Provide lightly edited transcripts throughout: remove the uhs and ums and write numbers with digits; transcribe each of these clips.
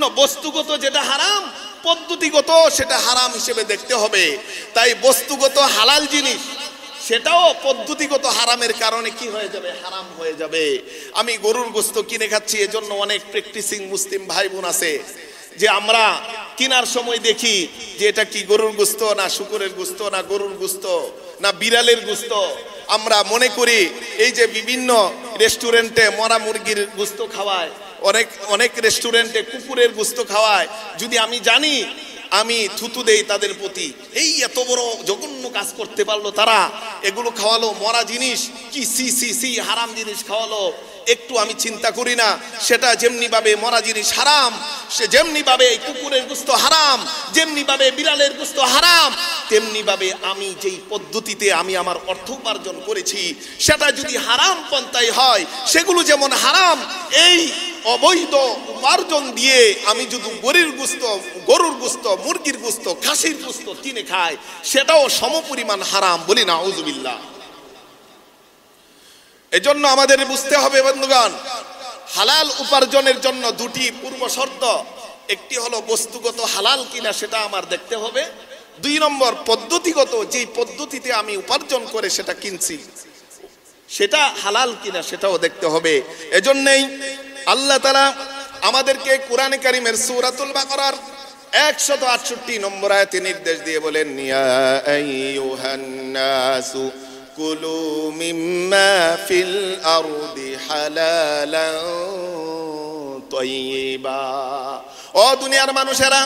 এজন্য বস্তুগত যেটা হারাম, পদ্ধতিগত সেটা হারাম হিসেবে দেখতে হবে। তাই বস্তুগত হালাল জিনিস সেটাও পদ্ধতিগত হারামের কারণে কি হয়ে যাবে, হারাম হয়ে যাবে। আমি গরুর গোশত কিনে খাচ্ছি, এজন্য অনেক প্র্যাকটিসিং মুসলিম ভাই বোন আছে যে আমরা কেনার সময় দেখি যে এটা কি গরুর গোশত না শুকরের গোশত না গরুর গোশত না বিড়ালের গোশত। আমরা মনে করি এই যে বিভিন্ন রেস্টুরেন্টে মরা মুরগির গোশত খাওয়ায়, অনেক রেস্টুরেন্টে কুকুরের গোশত খাওয়ায়, যদি আমি জানি আমি থুতু দেই তাদের প্রতি। এই এত বড় জঘন্য কাজ করতে পারলো তারা, এগুলো খাওয়ালো মরা জিনিস, কি সি সি সি হারাম জিনিস খাওয়ালো। একটু আমি চিন্তা করি না সেটা যেমনি ভাবে মরা জিনিস হারাম, সে যেমনি ভাবে কুকুরের গোশত হারাম, যেমনি ভাবে বিড়ালের গোশত হারাম, তেমনি ভাবে আমি যেই পদ্ধতিতে আমি আমার অর্থ উপার্জন করেছি সেটা যদি হারাম পন্থায় হয়, সেগুলো যেমন হারাম, এই অবৈধ উপার্জন দিয়ে আমি যদি গরুর গোশত মুরগির গোশত খাসির গোশত কিনে খাই, সেটাও সমপরিমাণ হারাম। বলি না আউযুবিল্লাহ। এজন্য আমাদের বুঝতে হবে বন্ধুগণ, হালাল উপার্জনের জন্য দুটি পূর্ব শর্ত। একটি হলো বস্তুগত হালাল কিনা সেটা আমার দেখতে হবে, 2 নম্বর পদ্ধতিগত, যেই পদ্ধতিতে আমি উপার্জন করে সেটা কিনছি সেটা হালাল কিনা সেটাও দেখতে হবে। এজন্যই আল্লাহ তাআলা আমাদেরকে কোরআনে কারীমের সূরাতুল বাকারার 168 নম্বর আয়াতে নির্দেশ দিয়ে বলেন, ইয়া আইয়ুহান নাসু কুলু মিম্মা ফিল আরদি হালালান তাইয়্যিবা। ও দুনিয়ার মানুষেরা,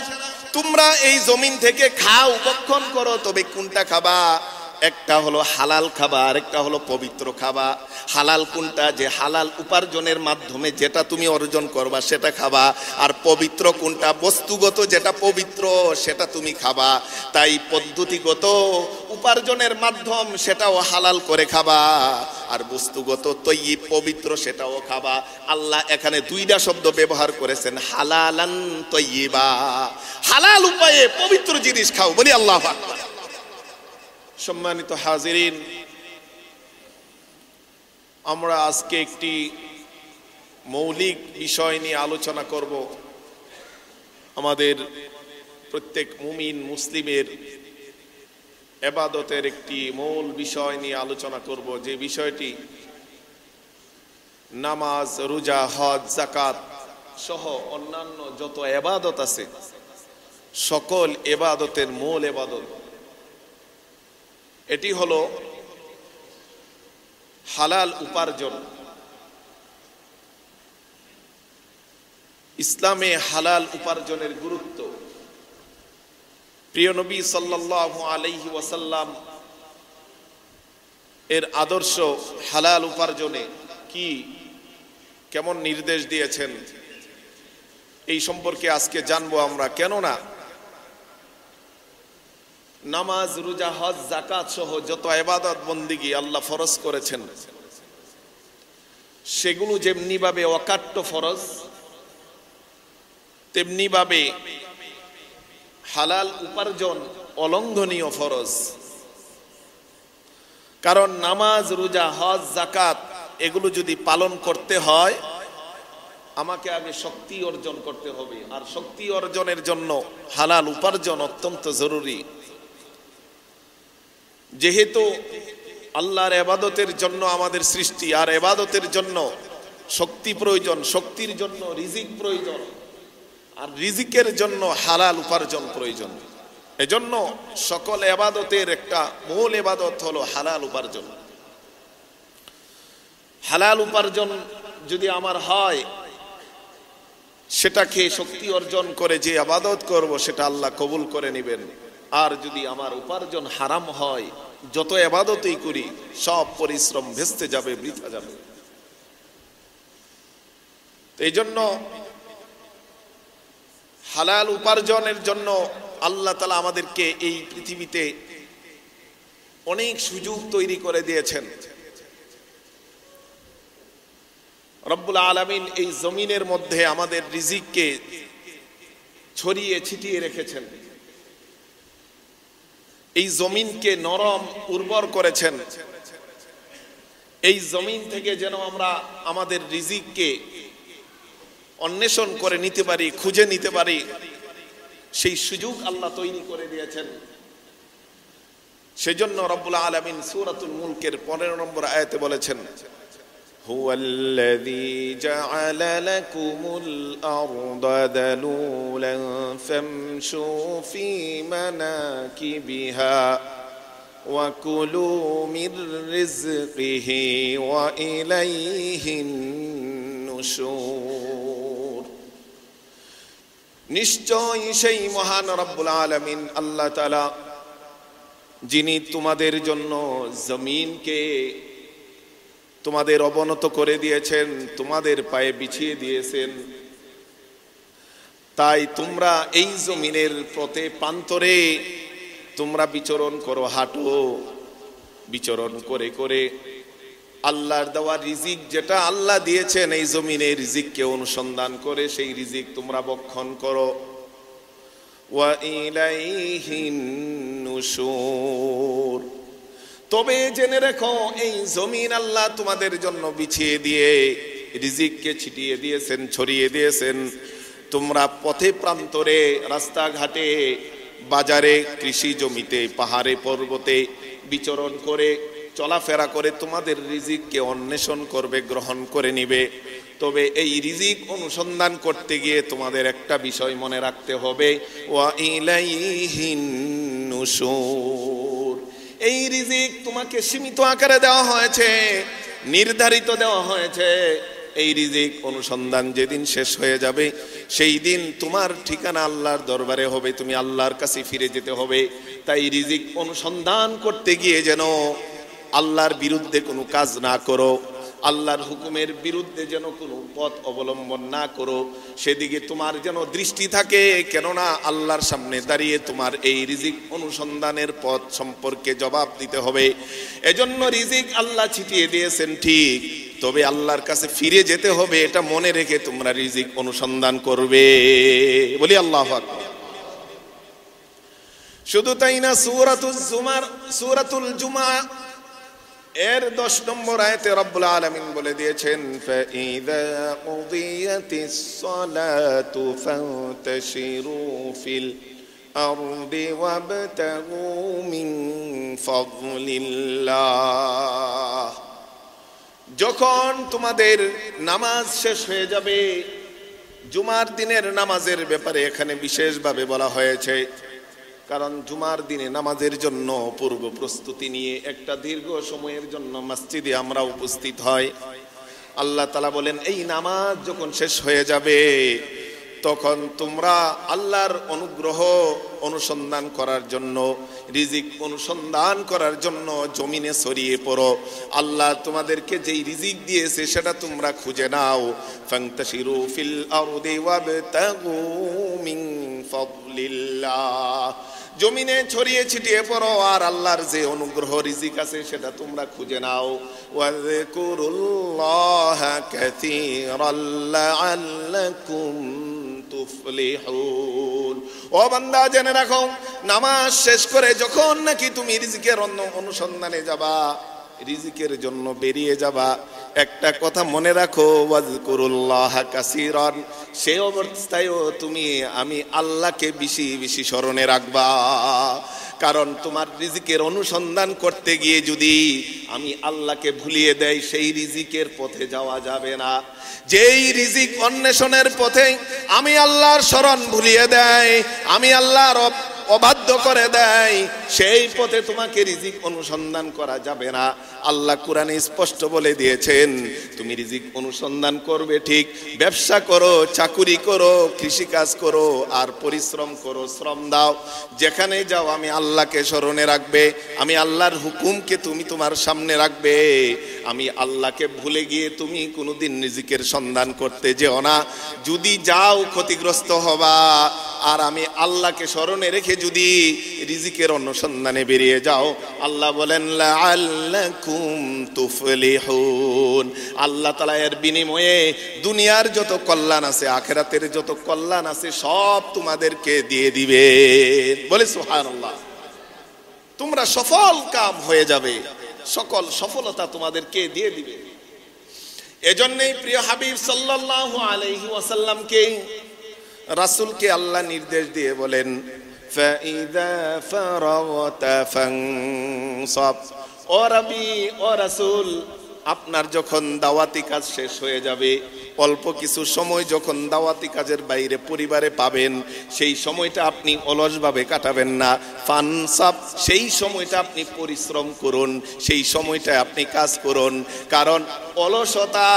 তোমরা এই জমিন থেকে খাও, ভক্ষণ করো, তবে কোনটা খাবা? একটা হলো হালাল খাবা, আর একটা হলো পবিত্র খাবা। হালাল কোনটা? যে হালাল উপার্জনের মাধ্যমে যেটা তুমি অর্জন করবা সেটা খাবা। আর পবিত্র কোনটা? বস্তুগত যেটা পবিত্র সেটা তুমি খাবা। তাই পদ্ধতিগত উপার্জনের মাধ্যম সেটাও হালাল করে খাবা, আর বস্তুগত তৈয়ব পবিত্র সেটাও খাবা। আল্লাহ এখানে 2টা শব্দ ব্যবহার করেছেন, হালালান তৈয়বা। হালাল উপায়ে পবিত্র জিনিস খাও। বলি আল্লাহু আকবার। সম্মানিত হাজিরিন, আমরা আজকে একটি মৌলিক বিষয় নিয়ে আলোচনা করব। আমাদের প্রত্যেক মুমিন মুসলিমের ইবাদতের একটি মূল বিষয় নিয়ে আলোচনা করব, যে বিষয়টি নামাজ, রোজা, হজ, যাকাত সহ অন্যান্য যত ইবাদত আছে সকল ইবাদতের মূল ইবাদত এটি হলো হালাল উপার্জন। ইসলামে হালাল উপার্জনের গুরুত্ব, প্রিয় নবী সাল্লাল্লাহু আলাইহি ওয়াসাল্লাম এর আদর্শ হালাল উপার্জনে কি কেমন নির্দেশ দিয়েছেন, এই সম্পর্কে আজকে জানবো আমরা। কেননা নামাজ, রোজা, হজ, যাকাত সহ যত ইবাদত বন্দেগী আল্লাহ ফরজ করেছেন সেগুলো যেমনি ভাবে অকাট্য ফরজ, তেমনি ভাবে হালাল উপার্জন অলঙ্ঘনীয় ফরজ। কারণ নামাজ, রোজা, হজ, যাকাত এগুলো যদি পালন করতে হয় আমাকে আগে শক্তি অর্জন করতে হবে, আর শক্তি অর্জনের জন্য হালাল উপার্জন অত্যন্ত জরুরি। যেহেতু আল্লাহর ইবাদতের জন্য আমাদের সৃষ্টি, আর ইবাদতের জন্য শক্তি প্রয়োজন, শক্তির জন্য রিজিক প্রয়োজন, আর রিজিকের জন্য হালাল উপার্জন প্রয়োজন। এজন্য সকল ইবাদতের একটা মূল ইবাদত হলো হালাল উপার্জন। হালাল উপার্জন যদি আমার হয়, সেটাকে শক্তি অর্জন করে যে ইবাদত করব সেটা আল্লাহ কবুল করে নেবেন। আর যদি আমার উপার্জন হারাম হয়, যত ইবাদতই করি সব পরিশ্রম ভেস্তে যাবে, বৃথা যাবে। এই জন্য হালাল উপার্জনের জন্য আল্লাহ তাআলা আমাদেরকে এই পৃথিবীতে অনেক সুযোগ তৈরি করে দিয়েছেন। রব্বুল আলামিন এই জমিনের মধ্যে আমাদের রিজিককে ছড়িয়ে ছিটিয়ে রেখেছেন। এই জমিনকে নরম উর্বর করেছেন। এই জমিন থেকে যেন আমরা আমাদের রিজিককে অন্বেষণ করে নিতে পারি, খুঁজে নিতে পারি, সেই সুযোগ আল্লাহ তৈরি করে দিয়েছেন। সেজন্য রব্বুল আলামিন সূরাতুল মুলকের 15 নম্বর আয়াতে বলেছেন, হুয়াল্লাযী জাআলা লাকুমুল আরদা দালুলান ফামশু ফী মানাকিবিহা ওয়া কুলু মির রিজকিহি ওয়া ইলাইহিন নুশুর। নিশ্চয় সেই মহান রব্বুল আলামিন আল্লাহ তাআলা যিনি তোমাদের জন্য জমিনকে তোমাদের অবনত করে দিয়েছেন, তোমাদের পায়ে বিছিয়ে দিয়েছেন, তাই তোমরা এই জমিনের প্রতি প্রান্তরে তোমরা বিচরণ করো, হাঁটো। বিচরণ করে করে আল্লাহর দেওয়া রিজিক যেটা আল্লাহ দিয়েছেন এই জমিনে রিজিককে অনুসন্ধান করে সেই রিজিক তোমরা ভক্ষণ করো। ওয়া ইলাইহিন নুশুর। তবে জেনে রেখো এই জমিন আল্লাহ তোমাদের জন্য বিছিয়ে দিয়ে রিজিককে ছিটিয়ে দিয়েছেন, ছড়িয়ে দিয়েছেন। তোমরা পথে প্রান্তরে, রাস্তাঘাটে, বাজারে, কৃষি জমিতে, পাহাড়ে, পর্বতে বিচরণ করে, চলাফেরা করে তোমাদের রিজিককে অন্বেষণ করবে, গ্রহণ করে নিবে। তবে এই রিজিক অনুসন্ধান করতে গিয়ে তোমাদের একটা বিষয় মনে রাখতে হবে, ওয়া ইলাইহিন নুশুর। এই রিজিক তোমাকে সীমিত আকারে দেওয়া হয়েছে, নির্ধারিত দেওয়া হয়েছে। এই রিজিক অনুসন্ধান যেদিন শেষ হয়ে যাবে সেই দিন তোমার ঠিকানা আল্লাহর দরবারে হবে, তুমি আল্লাহর কাছে ফিরে যেতে হবে। তাই রিজিক অনুসন্ধান করতে গিয়ে যেন আল্লাহর বিরুদ্ধে কোনো কাজ না করো, আল্লাহর হুকুমের বিরুদ্ধে যেন কোনো পথ অবলম্বন না করো, সেদিকে তোমার যেন দৃষ্টি থাকে। কেননা আল্লাহর সামনে দাঁড়িয়ে তোমার এই রিজিক অনুসন্ধানের পথ সম্পর্কে জবাব দিতে হবে। এজন্য রিজিক আল্লাহ ছিটিয়ে দিয়েছেন ঠিক, তবে আল্লাহর কাছে ফিরে যেতে হবে, এটা মনে রেখে তোমরা রিজিক অনুসন্ধান করবে। বলি আল্লাহু আকবার। শুধু তাই না, সূরাতুল জুমা এর 10 নম্বর আয়াতে রব্বুল আলামিন বলে দিয়েছেন, ফাইযা কুদিয়াতিস সালাতু ফান্তাশিরু ফিল আরদি ওয়াবতাগু মিন ফাদলিল্লাহ। যখন তোমাদের নামাজ শেষ হয়ে যাবে, জুমার দিনের নামাজের ব্যাপারে এখানে বিশেষভাবে বলা হয়েছে, কারণ জুমার দিনে নামাজের জন্য পূর্ব প্রস্তুতি নিয়ে একটা দীর্ঘ সময়ের জন্য মসজিদে আমরা উপস্থিত হয়। আল্লাহ তাআলা বলেন, এই নামাজ যখন শেষ হয়ে যাবে তখন তোমরা আল্লাহর অনুগ্রহ অনুসন্ধান করার জন্য, রিজিক অনুসন্ধান করার জন্য জমিনে ছড়িয়ে পড়ো। আল্লাহ তোমাদেরকে যেই রিজিক দিয়েছে সেটা তোমরা খুঁজে নাও। ফান্তাশিরু ফিল আরদি ওয়াবতাগু মিন ফাদলিল্লাহ। জমিনে ছড়িয়ে ছিটিয়ে পড়ো আর আল্লাহর যে অনুগ্রহ রিজিক আছে সেটা তোমরা খুঁজে নাও। ওয়াযকুরুল্লাহা কাসীরান লাআল্লাকুম তুফলিহুন। ও বান্দা, জেনে রাখো, নামাজ শেষ করে যখন নাকি তুমি রিজিকের অনুসন্ধানে যাবা, রিজিকের জন্য বেরিয়ে যাবা, একটা কথা মনে রাখো, ওয়াযকুরুল্লাহা কাসীরান। সেই অবস্থায়ও তুমি আমি আল্লাহকে বেশি বেশি স্মরণে রাখবা। কারণ তোমার রিজিকের অনুসন্ধান করতে গিয়ে যদি আমি আল্লাহকে ভুলিয়ে দেই, সেই রিজিকের পথে যাওয়া যাবে না। যেই রিজিক অন্বেষণের পথে আমি আল্লাহর স্মরণ ভুলিয়ে দেয়, আমি আল্লাহর অবাধ্য করে দেয়, সেই পথে তোমাকে রিজিক অনুসন্ধান করা যাবে না। আল্লাহ কোরআনে স্পষ্ট বলে দিয়েছেন, তুমি রিজিক অনুসন্ধান করবে ঠিক, ব্যবসা করো, চাকুরি করো, কৃষিকাজ করো, আর পরিশ্রম করো, শ্রম দাও। যেখানে যাও আমি আল্লাহকে স্মরণে রাখবে, আমি আল্লাহর হুকুমকে তুমি তোমার সামনে রাখবে। আমি আল্লাহকে ভুলে গিয়ে তুমি কোনোদিন রিজিকের সন্ধান করতে যেও না। যদি যাও ক্ষতিগ্রস্ত হবা। আর আমি আল্লাহকে স্মরণে রেখে যদি রিজিকের অনুসন্ধানে বেরিয়ে যাও, আল্লাহ বলেন লাআল্লাকুম তুফলিহুন। আল্লাহ তাআলা এর বিনিময়ে দুনিয়ার যত কল্যাণ আছে, আখিরাতের যত কল্যাণ আছে সব তোমাদেরকে দিয়ে দিবে। বলে সুবহানাল্লাহ। তোমরা সফল কাম হয়ে যাবে, সকল সফলতা তোমাদেরকে দিয়ে দিবে। এজন্যই প্রিয় হাবিব সাল্লাল্লাহু আলাইহি ওয়াসাল্লামকে রাসূলকে আল্লাহ নির্দেশ দিয়ে বলেন, ফাইযা ফারাগতা ফানসাব, ও রাবী ও রাসূল, আপনার যখন দাওয়াতি কাজ শেষ হয়ে যাবে, অল্প কিছু সময় যখন দাওয়াতি কাজের বাইরে পরিবারে পাবেন, সেই সময়টা আপনি অলসভাবে কাটাবেন না। ফানসাব, সেই সময়টা আপনি পরিশ্রম করুন, সেই সময়টা আপনি কাজ করুন। কারণ অলসতা,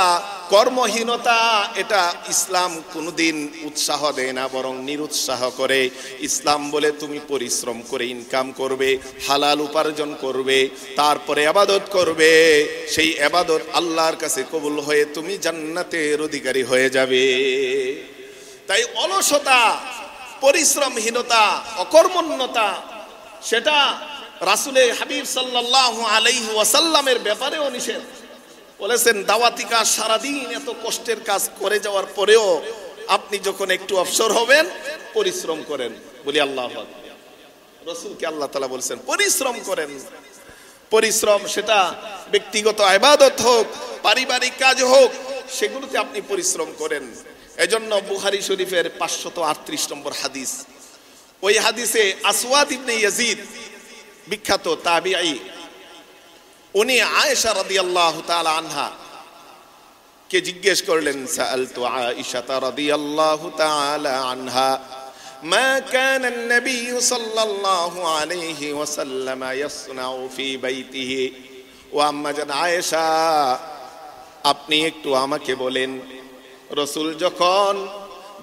কর্মহীনতা, এটা ইসলাম কোনোদিন উৎসাহ দেয় না, বরং নিরুৎসাহ করে। ইসলাম বলে তুমি পরিশ্রম করে ইনকাম করবে, হালাল উপার্জন করবে, তারপরে ইবাদত করবে, সেই ইবাদত আল্লাহর কাছে কবুল হয়ে তুমি জান্নাতের অধিকারী হয়ে যাবে। তাই অলসতা, পরিশ্রমহীনতা, অকর্মণ্যতা, সেটা রাসূলে হাবিব সাল্লাল্লাহু আলাইহি ওয়াসাল্লামের ব্যাপারেও নিষেধ বলেছেন। দাওয়াতি কাজ সারাদিন এত কষ্টের কাজ করে যাওয়ার পরেও আপনি যখন একটু অবসর হবেন, পরিশ্রম করেন। বলি আল্লাহু আকবার। রাসূলকে আল্লাহ তাআলা বলেছেন পরিশ্রম করেন। পরিশ্রম সেটা ব্যক্তিগত ইবাদত হোক, পারিবারিক কাজ হোক, সেগুলোতে আপনি পরিশ্রম করেন। এজন্য বুখারী শরীফের 538 নম্বর হাদিস, ওই হাদিসে আসওয়াদ ইবনে ইয়াজিদ, বিখ্যাত তাবিঈ, উনি আয়েশা রাদিয়াল্লাহু তাআলা আনহা কে জিজ্ঞেস করলেন, সাআলতু আয়েশা রাদিয়াল্লাহু তাআলা আনহা মা কানা an-নাবী সাল্লাল্লাহু আলাইহি ওয়াসাল্লাম ইয়াসনাউ ফি বাইতিহি। ও আম্মা জান আয়েশা, আপনি একটু আমাকে বলেন, রাসূল যখন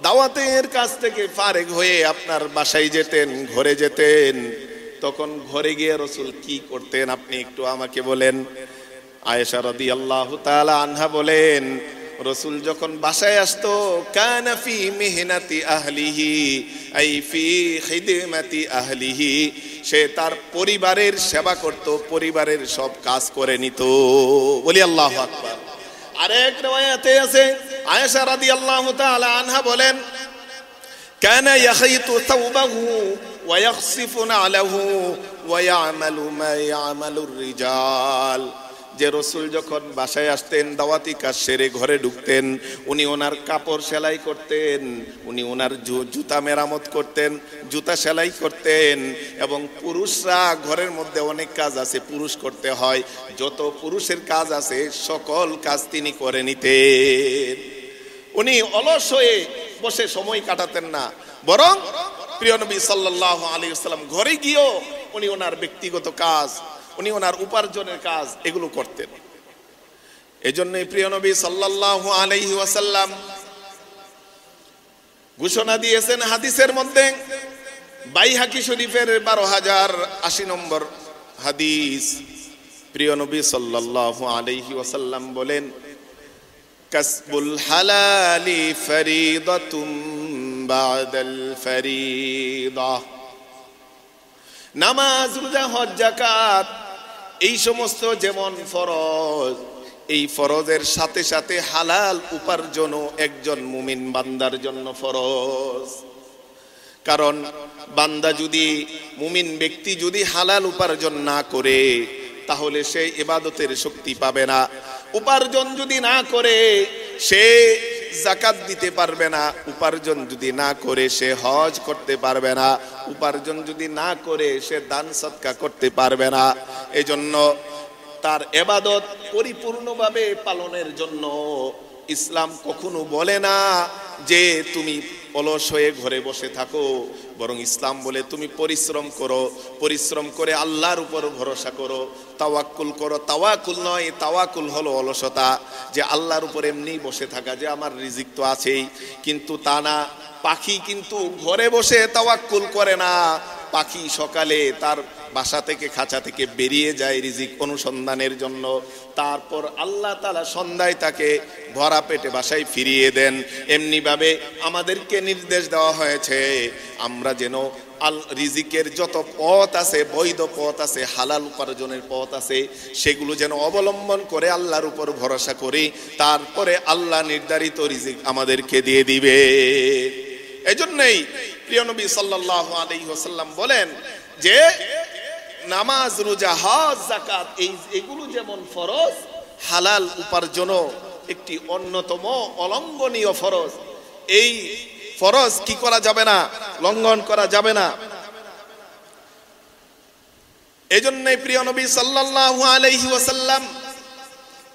দাওয়াতের কাজ থেকে ফারেগ হয়ে আপনার বাসায় যেতেন, ঘরে যেতেন, তখন ঘরে গিয়ে রাসূল কি করতেন আপনি একটু আমাকে বলেন। আয়েশা রাদিয়াল্লাহু তাআলা আনহা বলেন, রাসূল যখন বাসায় আসতো, কানা ফি মিহনাতি আহলিহি, আই ফি খিদমাতি আহলিহি, সে তার পরিবারের সেবা করত, পরিবারের সব কাজ করে নিত। বলি আল্লাহু আকবার। আরেক riwayate আছে, আয়েশা রাদিয়াল্লাহু তাআলা আনহা বলেন, কানা ইয়াখিতু তাওবাহু ওয়া ইয়াখসিফু নালাহু ওয়া ইয়ামালু মা ইয়ামালুর রিজাল। যে রাসূল যখন বাসায় আসতেন, দাওয়াতি কাজ সেরে ঘরে ঢুকতেন, উনি ওনার কাপড় সেলাই করতেন, উনি ওনার জুতা মেরামত করতেন, জুতা সেলাই করতেন। এবং পুরুষরা, ঘরের মধ্যে অনেক কাজ আছে পুরুষ করতে হয়, যত পুরুষের কাজ আছে সকল কাজ তিনি করে নিতেন। উনি অলস হয়ে বসে সময় কাটাতেন না, বরং প্রিয় নবী সাল্লাল্লাহু আলাইহি ওয়াসাল্লাম ঘরে গিয়েও উনি ওনার ব্যক্তিগত কাজ, উনি ওনার উপার্জনের কাজ, এগুলো করতেন। এজন্যই প্রিয় নবী সাল্লাল্লাহু আলাইহি ওয়াসাল্লাম ঘোষণা দিয়েছেন হাদিসের মধ্যে, বাইহাকি শরীফের 12080 নম্বর হাদিস, প্রিয় নবী সাল্লাল্লাহু আলাইহি ওয়াসাল্লাম বলেন, কাসবুল হালালি ফরিদাতুম বাদাল ফরিদা। নামাজ, রোজা, হজ, যাকাত, এই সমস্ত যেমন ফরজ, এই ফরজের সাথে সাথে হালাল উপার্জনও একজন মুমিন বান্দার জন্য ফরজ। কারণ বান্দা যদি, মুমিন ব্যক্তি যদি হালাল উপার্জন না করে, তাহলে সে ইবাদতের শক্তি পাবে না। উপার্জন যদি না করে, সে যাকাত দিতে পারবে না। উপার্জন যদি না করে, সে হজ করতে পারবে না। উপার্জন যদি না করে, সে দান সদকা করতে পারবে না। এজন্য তার ইবাদত পরিপূর্ণভাবে পালনের জন্য ইসলাম কখনো বলে না যে তুমি অলস হয়ে ঘরে বসে থাকো, বরং ইসলাম বলে তুমি পরিশ্রম করো, পরিশ্রম করে আল্লাহর উপর ভরসা করো, তাওয়াক্কুল করো। তাওয়াক্কুল নয়, তাওয়াক্কুল হলো অলসতা, যে আল্লাহর উপর এমনি বসে থাকা, যে আমার রিজিক তো আছেই। কিন্তু তা না, পাখি কিন্তু ঘরে বসে তাওয়াক্কুল করে না। পাখি সকালে তার বাসা থেকে, খাঁচা থেকে বেরিয়ে যায় রিজিক অনুসন্ধানের জন্য, তারপর আল্লাহ তাআলা সন্ধ্যায় তাকে ভরা পেটে বাসায় ফিরিয়ে দেন। এমনিভাবে আমাদেরকে নির্দেশ দেওয়া হয়েছে আমরা যেন রিজিকের যত পথ আছে, বৈধ পথ আছে, হালাল উপার্জনের পথ আছে, সেগুলো যেন অবলম্বন করে আল্লাহর উপর ভরসা করি, তারপরে আল্লাহ নির্ধারিত রিজিক আমাদেরকে দিয়ে দিবে। এজন্যই প্রিয় নবী সাল্লাল্লাহু আলাইহি ওয়াসাল্লাম বলেন যে নামাজ, রোজা, হজ, যাকাত, এগুলো যেমন ফরজ, হালাল উপার্জনও একটি অন্যতম অলঙ্ঘনীয় ফরজ। এই ফরজ কি করা যাবে না, লঙ্ঘন করা যাবে না। এজন্যই প্রিয় নবী সাল্লাল্লাহু আলাইহি ওয়াসাল্লাম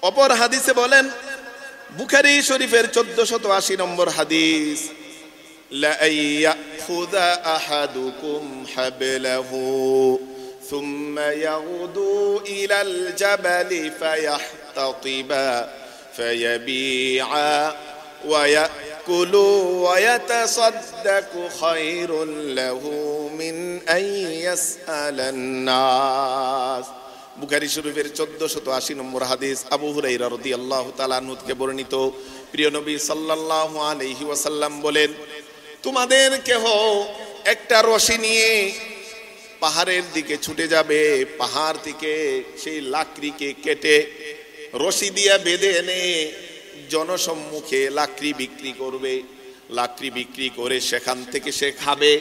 অপর হাদিসে বলেন, বুখারী শরীফের 1480 নম্বর হাদিস, লা ইয়াখুযা আহাদুকুম হাবলাহু সুম্মা ইয়াগুদু ইলাল জাবালি ফায়াহতাতিবা ফায়াবিআ ওয়া ইয়াকুলু ওয়া ইয়াতাসাদ্দাকু খায়রুল লাহু মিন আন ইয়াসআলান নাস। বুখারী শরীফের 1480 নম্বর হাদিস, আবু হুরায়রা রাদিয়াল্লাহু তাআলা আনহু থেকে বর্ণিত। প্রিয় নবী সাল্লাল্লাহু আলাইহি ওয়াসাল্লাম বলেন, তোমাদের কেহ একটা রশি নিয়ে পাহাড়ের দিকে ছুটে যাবে, পাহাড় থেকে সেই লাকড়িকে কেটে রশি দিয়ে বেঁধে এনে জনসম্মুখে লাকড়ি বিক্রি করবে। লাকড়ি বিক্রি করে সেখান থেকে সে খাবে,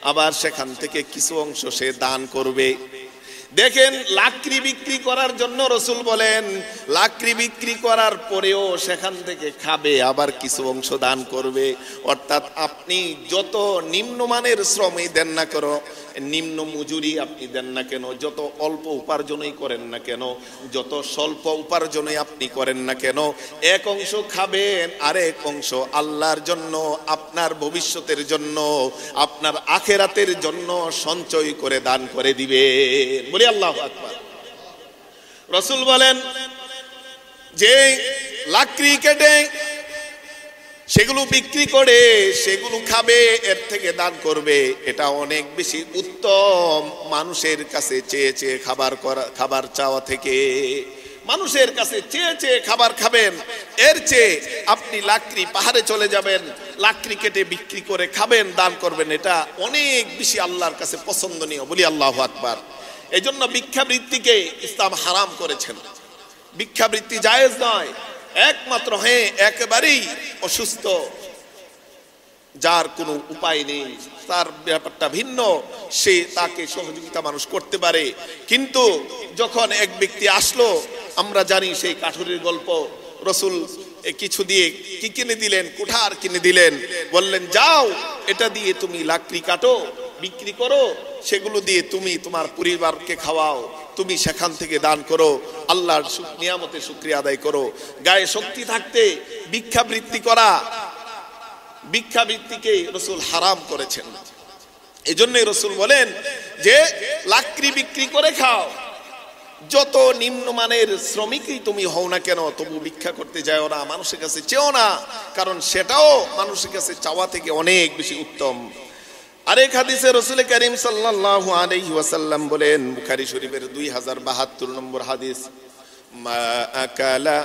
আবার সেখান থেকে কিছু অংশ সে দান করবে। দেখেন, লাকড়ি বিক্রি করার জন্য রাসূল বলেন, লাকড়ি বিক্রি করার পরেও সেখান থেকে খাবে, আবার কিছু অংশ দান করবে। অর্থাৎ আপনি যত নিম্নমানের শ্রমই দেন না কেন, নিম্ন মজুরি আপনি দেন না কেন, যত অল্প উপার্জনই করেন না কেন, যত স্বল্প উপার্জনই আপনি করেন না কেন, এক অংশ খাবেন, আরেক অংশ আল্লাহর জন্য, আপনার ভবিষ্যতের জন্য, আপনার আখিরাতের জন্য সঞ্চয় করে দান করে দিবেন। বলি আল্লাহু আকবার। রাসূল বলেন, যে লাকড়ি কেটে সেগুলো বিক্রি করে সেগুলো খাবে, এর থেকে দান করবে, এটা অনেক বেশি উত্তম মানুষের কাছে চেয়ে চেয়ে খাবার চাওয়া থেকে। মানুষের কাছে চেয়ে চেয়ে খাবার খাবেন, এর চেয়ে আপনি লাকড়ি পাহাড়ে চলে যাবেন, লাকড়ি কেটে বিক্রি করে খাবেন, দান করবেন, এটা অনেক বেশি আল্লাহর কাছে পছন্দনীয়। বলি আল্লাহু আকবার। এই জন্য ভিক্ষাবৃত্তিকে ইসলাম হারাম করেছেন। ভিক্ষাবৃত্তি জায়েজ নয়, একমাত্র একেবারেই অসুস্থ, যার কোনো উপায় নেই, তার ব্যাপারটা ভিন্ন, সে তাকে সহযোগিতা মানুষ করতে পারে। কিন্তু যখন এক ব্যক্তি আসলো, আমরা জানি সেই কাঠুরির গল্প, রাসূল কিছু দিয়ে কি কিনে দিলেন, কুঠার কিনে দিলেন, বললেন যাও এটা দিয়ে তুমি লাকড়ি কাটো, বিক্রি করো, সেগুলো দিয়ে তুমি তোমার পরিবারকে খাওয়াও, তুমি সেখান থেকে দান করো, আল্লাহর নিয়ামতের শুকরিয়া আদায় করো। গায়ে শক্তি থাকতে ভিক্ষাবৃত্তি করা, ভিক্ষাবৃত্তিকে রাসূল হারাম করেছেন। এজন্যই রাসূল বলেন যে লাকড়ি বিক্রি করে খাও, যত নিম্নমানের শ্রমিকই তুমি হও না কেন, তবু ভিক্ষা করতে যাও না, মানুষের কাছে চেও না, কারণ সেটাও মানুষের কাছে চাওয়া থেকে অনেক বেশি উত্তম। আরেক হাদিসে রাসূল করিম সাল্লাল্লাহু আলাইহি ওয়াসাল্লাম বলেন, বুখারী শরীফের 2072 নম্বর হাদিস, মা আকালা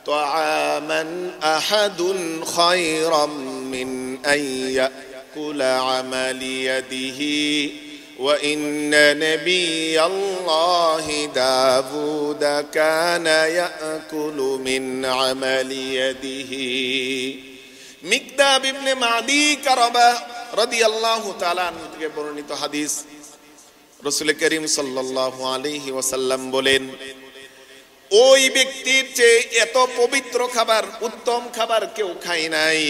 তাআমান আহাদুন খায়রাম মিন আন ইয়াকুলা আমালি ইয়াদিহি ওয়া ইন্না নাবিয়াল্লাহি দাউদ কানা ইয়াকুলু মিন আমালি ইয়াদিহি। মিকদাব ইবনে মাদি কারাবা রাদিয়াল্লাহু তাআলা আনহু থেকে বর্ণিত হাদিস, রাসূল করিম সাল্লাল্লাহু আলাইহি ওয়াসাল্লাম বলেন, ওই ব্যক্তির চেয়ে এত পবিত্র খাবার, উত্তম খাবার কেউ খায় নাই,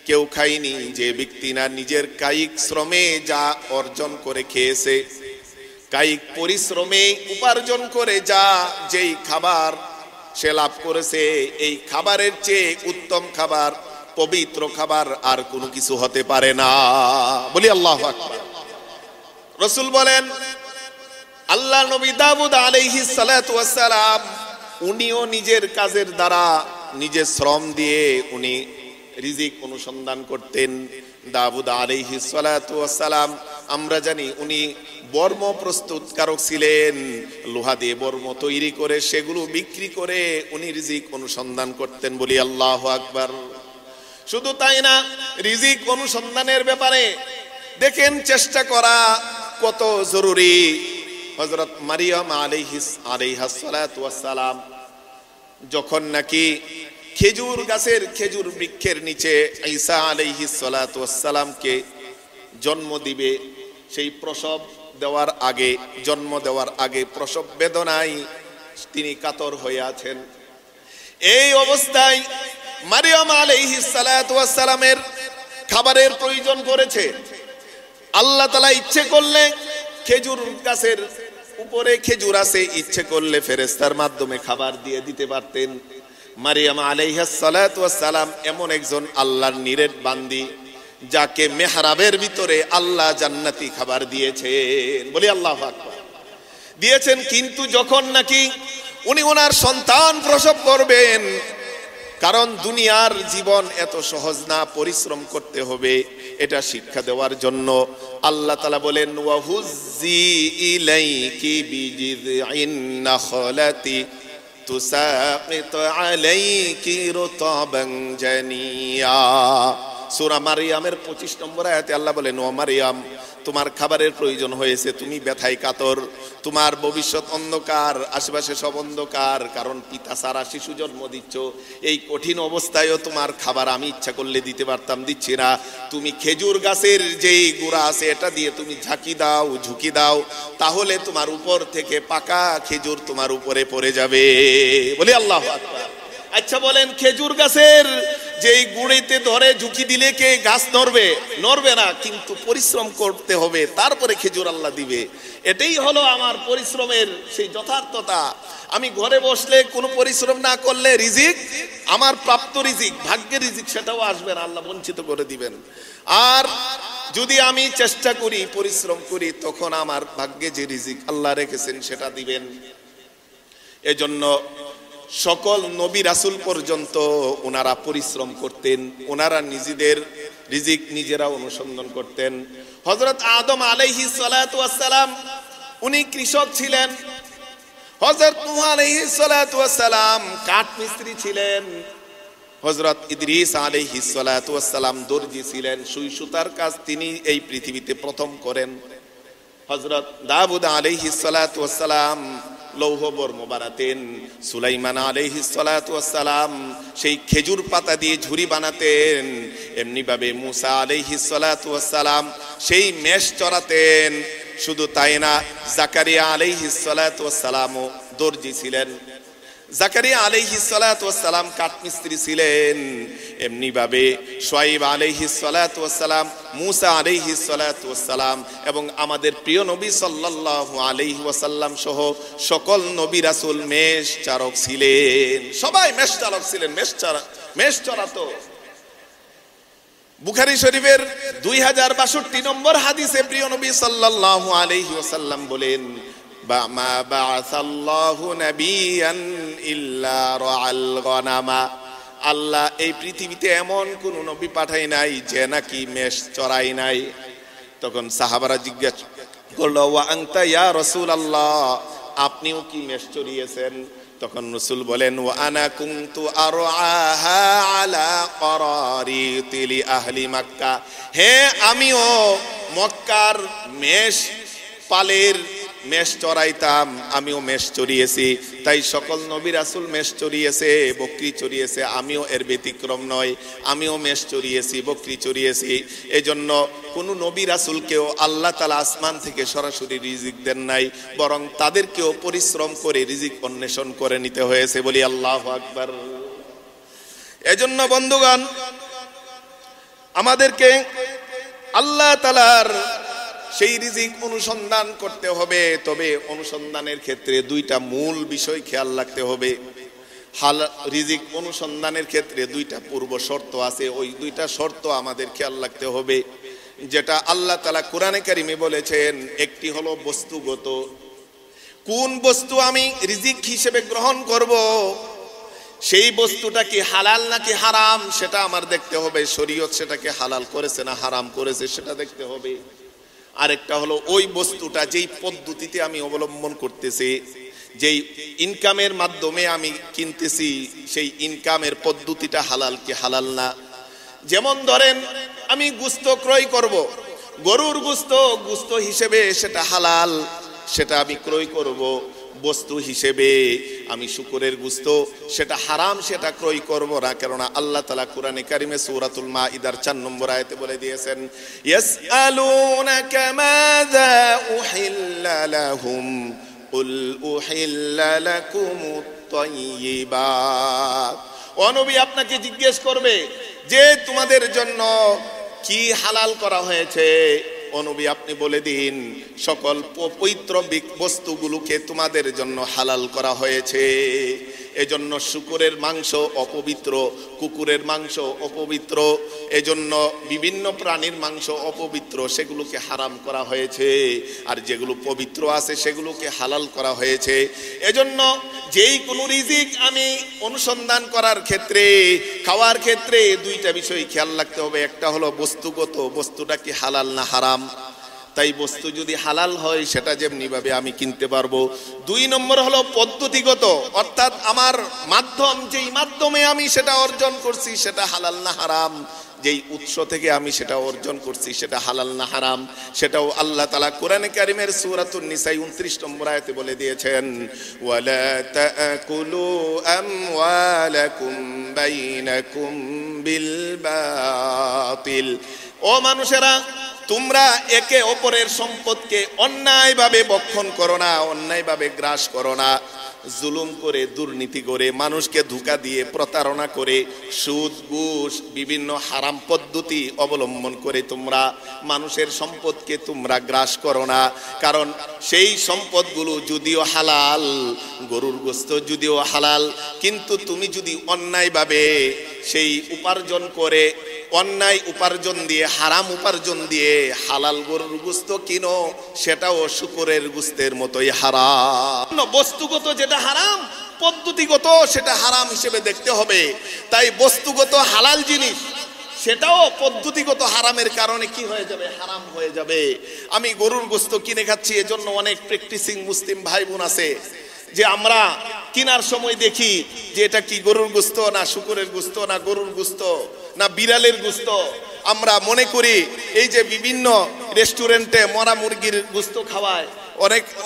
কেউ খায়নি যে ব্যক্তি না নিজের কায়িক শ্রমে যা অর্জন করে খেয়েছে, কায়িক পরিশ্রমে উপার্জন করে যা যেই খাবার সে লাভ করেছে, এই খাবারের চেয়ে উত্তম খাবার, পবিত্র খাবার আর কোনো কিছু হতে পারে না। বলি আল্লাহু আকবার। রাসূল বলেন, আল্লাহ নবী দাউদ আলাইহিস সালাতু ওয়াস সালাম, উনিও নিজের কাজের দ্বারা, নিজের শ্রম দিয়ে উনি রিজিক অনুসন্ধান করতেন। দাউদ আলাইহিস সালাতু ওয়াস সালাম, আমরা জানি উনি বর্ম প্রস্তুতকারক ছিলেন, লোহা দিয়ে বর্ম তৈরি করে সেগুলো বিক্রি করে উনি রিজিক অনুসন্ধান করতেন। বলি আল্লাহু আকবার। শুধু তাই না, রিজিক অনুসন্ধানের ব্যাপারে দেখেন চেষ্টা করা কত জরুরি। হযরত মারিয়াম আলাইহাস সালাতু ওয়াস সালাম যখন নাকি খেজুর গাছের খেজুর বৃক্ষের নিচে ঈসা আলাইহিস সালাতু ওয়াস সালামকে জন্ম দিবে, সেই প্রসব দেওয়ার আগে, জন্ম দেওয়ার আগে প্রসব বেদনায় তিনি কাতর হয়ে আছেন। এই অবস্থায় মারিয়াম আলাইহিস সালাতু ওয়াস সালামের খাবারের প্রয়োজন করেছে। আল্লাহ তাআলা ইচ্ছে করলে খেজুর গাছের উপরে খেজুর আছে, ইচ্ছে করলে ফেরেশতার মাধ্যমে খাবার দিয়ে দিতে পারতেন। মারিয়াম আলাইহিস সালাতু ওয়াস সালাম এমন একজন আল্লাহর নিরেট বান্দি যাকে মেহরাবের ভিতরে আল্লাহ জান্নাতি খাবার দিয়েছেন, বলি আল্লাহু আকবার, দিয়েছেন। কিন্তু যখন নাকি উনি ওনার সন্তান প্রসব করবেন, কারণ দুনিয়ার জীবন এত সহজ না, পরিশ্রম করতে হবে, এটা শিক্ষা দেওয়ার জন্য আল্লাহ তাআলা বলেন ওয়াহুজ্জি ইলাইকি বিজিযইন নাখলাতি তুসাকিত আলাইকি রুতাবান জানিয়া। সূরা মারইয়ামের 25 নম্বর আয়াতে আল্লাহ বলেন, ও মারইয়াম, তোমার খাবারের প্রয়োজন হয়েছে, তুমি ব্যথায় কাতর, তোমার ভবিষ্যৎ অন্ধকার, আশেপাশে সব অন্ধকার, কারণ পিতা ছাড়া শিশু জন্ম দিচ্ছ। এই কঠিন অবস্থায়ও তোমার খাবার আমি ইচ্ছা করলে দিতে পারতাম, দিচ্ছি না। তুমি খেজুর গাছের যেই গুড়া আছে এটা দিয়ে তুমি ঝুঁকি দাও, তাহলে তোমার উপর থেকে পাকা খেজুর তোমার উপরে পড়ে যাবে, বলি আল্লাহু আকবার। আচ্ছা বলেন, খেজুর গাছের যেই গুড়িতে ধরে ঝুঁকি দিলে কে গাছ নড়বে? নড়বে না, কিন্তু পরিশ্রম করতে হবে, তারপরে খেজুর আল্লাহ দিবে। এটাই হলো আমার পরিশ্রমের সেই যথার্থতা। আমি ঘরে বসলে কোনো পরিশ্রম না করলে রিজিক, আমার প্রাপ্ত রিজিক, ভাগ্যের রিজিক, সেটাও আসবে না, আল্লাহ বঞ্চিত করে দিবেন। আর যদি আমি চেষ্টা করি, পরিশ্রম করি, তখন আমার ভাগ্যে যে রিজিক আল্লাহ রেখেছেন সেটা দিবেন। এজন্য সকল নবী রাসূল পর্যন্ত ওনারা পরিশ্রম করতেন, ওনারা নিজেদের রিজিক নিজেরা অনুসন্ধান করতেন। হযরত আদম আলাইহিস সালাতু ওয়াস সালাম উনি কৃষক ছিলেন, হযরত নূহ আলাইহিস সালাতু ওয়াস সালাম কাঠমিস্ত্রি ছিলেন, হযরত ইদ্রিস আলাইহিস সালাতু ওয়াস সালাম দর্জি ছিলেন, সুই সুতার কাজ তিনি এই পৃথিবীতে প্রথম করেন। হযরত দাউদ আলাইহিস সালাতু ওয়াস সালাম লৌহ বর্ম বানাতেন, সুলাইমান আলাইহিস সালাতু ওয়াস সালাম সেই খেজুর পাতা দিয়ে ঝুড়ি বানাতেন, এমনি ভাবে মুসা আলাইহিস সালাতু ওয়াস সালাম সেই মেষ চড়াতেন। শুধু তাই না, জাকারিয়া আলাইহিস সালাতু ওয়াস সালামও দর্জি ছিলেন। জাকারিয়া আলাইহিস সালাতু ওয়াস সালাম কাঠমিস্ত্রি ছিলেন, এমনি ভাবে শুআয়ব আলাইহিস সালাতু ওয়াস সালাম, মুসা আলাইহিস সালাতু ওয়াস সালাম এবং আমাদের প্রিয় নবী সাল্লাল্লাহু আলাইহি ওয়াসাল্লাম সহ সকল নবী রাসূল মেষ চারক ছিলেন, সবাই মেষ চারক ছিলেন, মেষ চড়াতো। বুখারী শরীফের 2062 নম্বর হাদিসে প্রিয় নবী সাল্লাল্লাহু আলাইহি ওয়াসাল্লাম বলেন, মা বাআসাল্লাহু নাবিয়ান ইল্লা রাআল গনামা। আল্লাহ এই পৃথিবীতে এমন কোন নবী পাঠাই নাই যে নাকি মেষ চড়াই নাই। তখন সাহাবারা জিজ্ঞাসা করলো, ওয়া আনতা ইয়া রাসূলুল্লাহ, আপনিও কি মেষ চড়িয়েছেন? তখন রাসূল বলেন, ওয়া আনা কুনতু আরআহা আলা করারিতি লি আহলি মক্কা। হে, আমিও মক্কার মেষ পালের মেষ চড়াইতাম, আমিও মেষ চড়িয়েছি। তাই সকল নবী রাসূল মেষ চড়িয়েছে, বকরি চড়িয়েছে, আমিও এর ব্যতিক্রম নয়, আমিও মেষ চড়িয়েছি, বকরি চড়িয়েছি। এজন্য কোন নবী রাসূলকেও আল্লাহ তাআলা আসমান থেকে সরাসরি রিজিক দেন নাই, বরং তাদেরকেও পরিশ্রম করে রিজিক অন্বেষণ করে নিতে হয়েছে, বলি আল্লাহু আকবার। এজন্য বন্ধুগণ, আমাদেরকে আল্লাহ তাআলার সেই রিজিক অনুসন্ধান করতে হবে। তবে অনুসন্ধানের ক্ষেত্রে দুইটা মূল বিষয় খেয়াল রাখতে হবে। রিজিক অনুসন্ধানের ক্ষেত্রে দুইটা পূর্ব শর্ত আছে, ওই দুইটা শর্ত আমাদের খেয়াল রাখতে হবে, যেটা আল্লাহ তাআলা কোরআনে কারিমে বলেছেন। একটি হলো বস্তুগত, কোন বস্তু আমি রিজিক হিসেবে গ্রহণ করব, সেই বস্তুটা কি হালাল নাকি হারাম সেটা আমার দেখতে হবে, শরীয়ত সেটাকে হালাল করেছে না হারাম করেছে সেটা দেখতে হবে। আরেকটা হলো ওই বস্তুটা যেই পদ্ধতিতে আমি অবলম্বন করতেছি, যেই ইনকামের মাধ্যমে আমি কিনতেছি, সেই ইনকামের পদ্ধতিটা হালাল কি হালাল না। যেমন ধরেন, আমি গোশত ক্রয় করব, গরুর গোশত হিসেবে সেটা হালাল, সেটা আমি ক্রয় করব। বস্তু হিসেবে আমি শুকরের গোশত, সেটা হারাম, সেটা ক্রয় করব না। কেননা আল্লাহ তাআলা কোরআনে কারিমে সূরাতুল মাইদার 4 নম্বর আয়াতে বলে দিয়েছেন, ইয়াসআলুনাকা মাযা উহিল্লা লাহুম কুল উহিল্লা লাকুমুত তাইয়্যিবাত। ও নবী আপনাকে জিজ্ঞেস করবে যে তোমাদের জন্য কি হালাল করা হয়েছে। ও নবী আপনি বলে দিন সকল পবিত্র বস্তুগুলোকে তোমাদের জন্য হালাল করা হয়েছে। এজন্য শুকরের মাংস অপবিত্র, কুকুরের মাংস অপবিত্র, এজন্য বিভিন্ন প্রাণীর মাংস অপবিত্র, সেগুলোকে হারাম করা হয়েছে। আর যেগুলো পবিত্র আছে সেগুলোকে হালাল করা হয়েছে। এজন্য যেই কোনো রিজিক আমি অনুসন্ধান করার ক্ষেত্রে, খাওয়ার ক্ষেত্রে দুইটা বিষয় খেয়াল রাখতে হবে। একটা হলো বস্তুগত, বস্তুটা কি হালাল না হারাম। তাই বস্তু যদি হালাল হয় সেটা যেমনিভাবে আমি কিনতে পারবো। দুই নম্বর হলো পদ্ধতিগত, অর্থাৎ আমার মাধ্যম, যেই মাধ্যমে আমি সেটা অর্জন করছি সেটা হালাল না হারাম, যেই উৎস থেকে আমি সেটা অর্জন করছি সেটা হালাল না হারাম। সেটাও আল্লাহ তাআলা কোরআনে কারীমের সূরাতুন নিসা 29 নম্বর আয়াতে বলে দিয়েছেন, ওয়ালা তাকুলু আমওয়ালাকুম বাইনাকুম বিল বাতিল। ও মানুষেরা, তোমরা একে অপরের সম্পদকে অন্যায়ভাবে ভক্ষণ করো না, অন্যায়ভাবে গ্রাস করো না। জুলুম করে, দুর্নীতি করে, মানুষকে ধোঁকা দিয়ে, প্রতারণা করে, সুদ ঘুষ বিভিন্ন হারাম পদ্ধতি অবলম্বন করে তোমরা মানুষের সম্পদকে তোমরা গ্রাস করো না। কারণ সেই সম্পদগুলো যদিও হালাল, গরুর গোশত যদিও হালাল, কিন্তু তুমি যদি অন্যায়ভাবে সেই উপার্জন করে, অন্যায় উপার্জন দিয়ে, হারাম উপার্জন দিয়ে হালাল গরুর গোশত কিনো, সেটাও শুকরের গোশতের মতোই হারাম। বস্তুগত যেটা হারাম, পদ্ধতিগত সেটা হারাম হিসেবে দেখতে হবে। তাই বস্তুগত হালাল জিনিস সেটাও পদ্ধতিগত হারামের কারণে কি হয়ে যাবে, হারাম হয়ে যাবে। আমি গরুর গোশত কিনে খাচ্ছি, এজন্য অনেক প্র্যাকটিসিং মুসলিম ভাই বোন আছে যে আমরা কেনার সময় দেখি যে এটা কি গরুর গোশত না শুকরের গোশত না গরুর গোশত না বিড়ালের গোশত। আমরা মনে করি এই যে বিভিন্ন রেস্টুরেন্টে মরা মুরগির গোশত খাওয়ায়,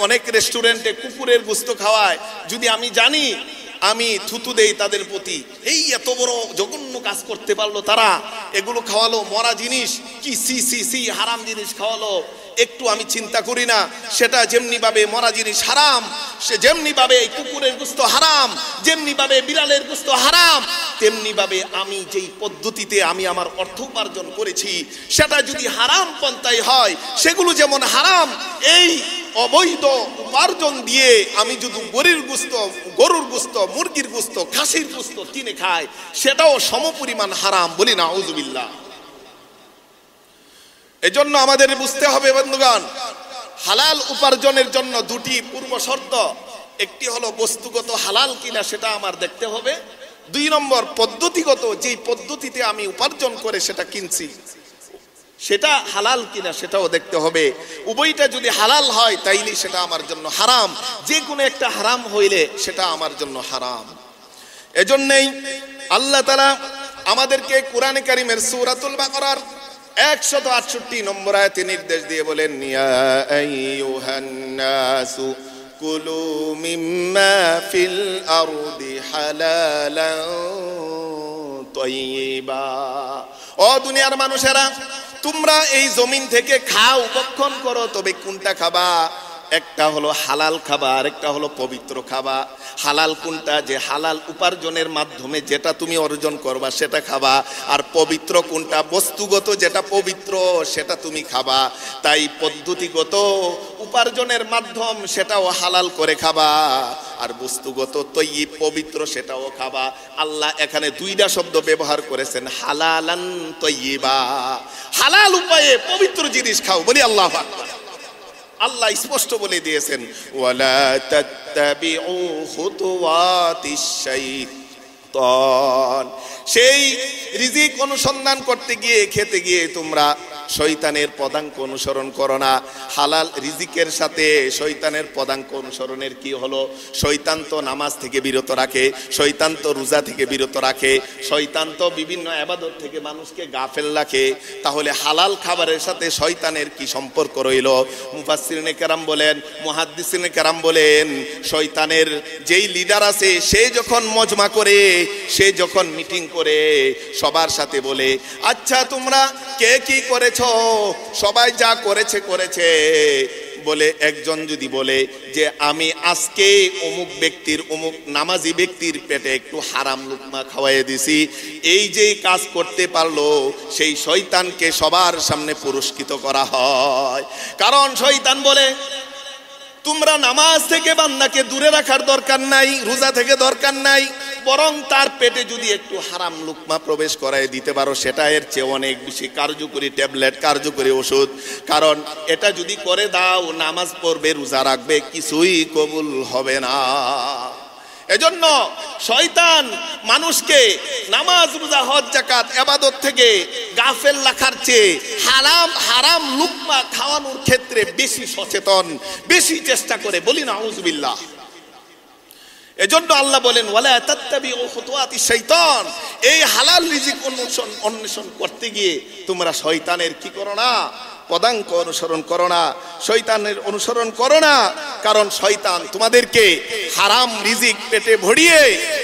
অনেক রেস্টুরেন্টে কুকুরের গোশত খাওয়ায়, যদি আমি জানি আমি থুতু দেই তাদের প্রতি, এই এত বড় জঘন্য কাজ করতে পারলো তারা, এগুলো খাওয়ালো মরা জিনিস, কি সি সি সি হারাম জিনিস খাওয়ালো, একটু আমি চিন্তা করি না সেটা যেমনি ভাবে মরা জিনিস হারাম, সে যেমনি ভাবে কুকুরের গোশত হারাম, যেমনি ভাবে বিড়ালের গোশত হারাম, তেমনি ভাবে আমি যেই পদ্ধতিতে আমি আমার অর্থ উপার্জন করেছি সেটা যদি হারাম পন্থায় হয়, সেগুলো যেমন হারাম, এই অবৈধ উপার্জন দিয়ে আমি যদি গরুর গোশত, মুরগির গোশত, খাসির গোশত কিনে খাই, সেটাও সমপরিমাণ হারাম। বলি না আউযুবিল্লাহ। এজন্য আমাদের বুঝতে হবে বন্ধুগণ, হালাল উপার্জনের জন্য দুটি পূর্ব শর্ত। একটি হলো বস্তুগত হালাল কিনা সেটা আমার দেখতে হবে। দুই নম্বর পদ্ধতিগত, যেই পদ্ধতিতে আমি উপার্জন করে সেটা কিনছি সেটা হালাল কিনা সেটাও দেখতে হবে। উভয়টা যদি হালাল হয় তাইলে সেটা আমার জন্য হারাম, যে কোনো একটা হারাম হইলে সেটা আমার জন্য হারাম। এজন্যই আল্লাহ তাআলা আমাদেরকে কোরআনে কারীমের সূরাতুল বাকারার 168 নম্বর আয়াতে নির্দেশ দিয়ে বলেন, ইয়া আইয়ুহান নাসু কুলু মিম্মা ফিল আরদি হালালান তাইয়্যিবা। ও দুনিয়ার মানুষেরা, তোমরা এই জমিন থেকে খাও, ভক্ষণ করো, তবে কোনটা খাবা? একটা হলো হালাল খাবা, আর একটা হলো পবিত্র খাবা। হালাল কোনটা? যে হালাল উপার্জনের মাধ্যমে যেটা তুমি অর্জন করবা সেটা খাবা। আর পবিত্র কোনটা? বস্তুগত যেটা পবিত্র সেটা তুমি খাবা। তাই পদ্ধতিগত উপার্জনের মাধ্যম সেটাও হালাল করে খাবা, আর বস্তুগত তৈয়ব পবিত্র সেটাও খাবা। আল্লাহ এখানে দুইটা শব্দ ব্যবহার করেছেন, হালালান তৈয়বা। হালাল উপায়ে পবিত্র জিনিস খাও। বলি আল্লাহু আকবার। আল্লাহ স্পষ্ট বলে দিয়েছেন, ওয়ালা তাত্তাবিউ খুতুওয়াতিশ শাইতান। সেই রিজিক অনুসন্ধান করতে গিয়ে, খেতে গিয়ে তোমরা শয়তানের পদাঙ্ক অনুসরণ করো না। হালাল রিজিকের সাথে শয়তানের পদাঙ্ক অনুসরণের কি হলো? শয়তান তো নামাজ থেকে বিরত রাখে, শয়তান তো রোজা থেকে বিরত রাখে, শয়তান তো বিভিন্ন ইবাদত থেকে মানুষকে গাফেল রাখে। তাহলে হালাল খাবারের সাথে শয়তানের কি সম্পর্ক রইল? মুফাসসিরিনে কেরাম বলেন, মুহাদ্দিসিনে কেরাম বলেন, শয়তানের যেই লিডার আছে সে যখন মজমা করে, সে যখন মিটিং করে, সবার সাথে বলে, আচ্ছা তোমরা কে কি করেছো? সবাই যা করেছে, বলে একজন যদি বলে যে আমি আজকে অমুক ব্যক্তির অমুক নামাজি ব্যক্তির পেটে একটু হারাম লুকমা খাওয়াইয়ে দিছি, এই যে কাজ করতে পারলো সেই শয়তানকে সবার সামনে পুরস্কৃত করা হয়। কারণ শয়তান বলে তোমরা নামাজ থেকে বান্দাকে দূরে রাখার দরকার নাই, রোজা থেকে দরকার নাই, বরং তার পেটে যদি একটু হারাম লুকমা প্রবেশ করায় দিতে পারো সেটা এর চেয়ে অনেক বেশি কার্যকরী ট্যাবলেট, কার্যকরী ওষুধ। কারণ এটা যদি করে দাও, নামাজ পড়বে, রোজা রাখবে, কিছুই কবুল হবে না। এজন্য শয়তান মানুষকে নামাজ, রোজা, হজ, যাকাত, ইবাদত থেকে গাফেল রাখার চেয়ে হারাম লুকমা খাওয়ানোর ক্ষেত্রে বেশি সচেতন, বেশি চেষ্টা করে। বলি না আউযুবিল্লাহ। এজন্য আল্লাহ বলেন ওয়ালা তাত্তাবিউ খুতুওয়াতিশ শাইতান, এই হালাল রিজিক অন্বেষণ করতে গিয়ে তোমরা শয়তানের কি করো না, পদাঙ্ক অনুসরণ করো না, শয়তানের অনুসরণ করো না। কারণ শয়তান তোমাদেরকে হারাম রিজিক পেটে ভরিয়ে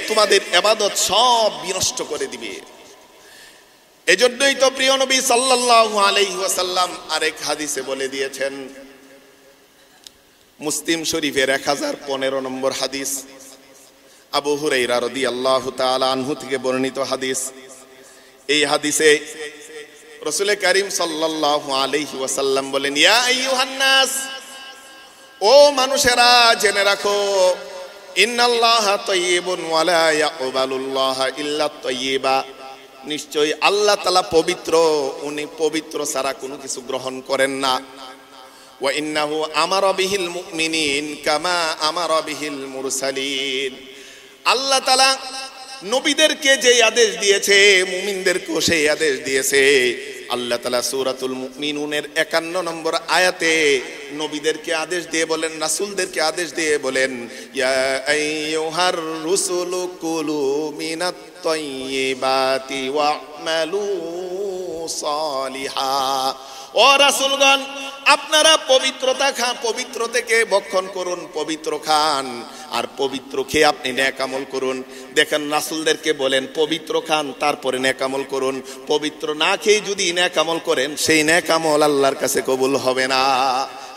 তোমাদের ইবাদত সব বিনষ্ট করে দিবে। এজন্যই তো প্রিয় নবী সাল্লাল্লাহু আলাইহি ওয়াসাল্লাম আরেক হাদিসে বলে দিয়েছেন, মুসলিম শরীফের 1015 নম্বর হাদিস, আবু হুরায়রা রাদিয়াল্লাহু তাআলা আনহু থেকে বর্ণিত হাদিস। এই হাদিসে রাসূল কারীম সাল্লাল্লাহু আলাইহি ওয়াসাল্লাম বলেন, ইয়া আইয়ুহান নাস, ও মানুষেরা জেনে রাখো, ইন্নাল্লাহা তাইয়্যিবুন ওয়া লা ইয়াকবালুল্লাহা ইল্লা তাইয়্যিবা, নিশ্চয়ই আল্লাহ তাআলা পবিত্র, উনি পবিত্র ছাড়া কোনো কিছু গ্রহণ করেন না। ওয়া ইন্নাহু আমারা বিহিল মুমিনিন কামা আমারা বিহিল মুরসালিন, আল্লাহ তাআলা নবীদেরকে যে আদেশ দিয়েছে মুমিনদেরকেও সেই আদেশ দিয়েছে। আল্লাহ তাআলা সূরাতুল মুমিনুনের 51 নম্বর আয়াতে নবীদেরকে আদেশ দিয়ে বলেন, রাসূলদেরকে আদেশ দিয়ে বলেন, ইয়া আইয়ুহার রুসুলু কুলু মিনাত তাইয়্যিবাতি ওয়া'মালু সালিহা, ও রাসূলগণ আপনারা পবিত্র থেকে ভক্ষণ করুন, পবিত্র খান, আর পবিত্র খেয়ে আপনি নেক আমল করুন। দেখেন রাসূলদেরকে বলেন পবিত্র খান, তারপরে নেক আমল করুন। পবিত্র না খেয়ে যদি নেক আমল করেন, সেই নেক আমল আল্লাহর কাছে কবুল হবে না।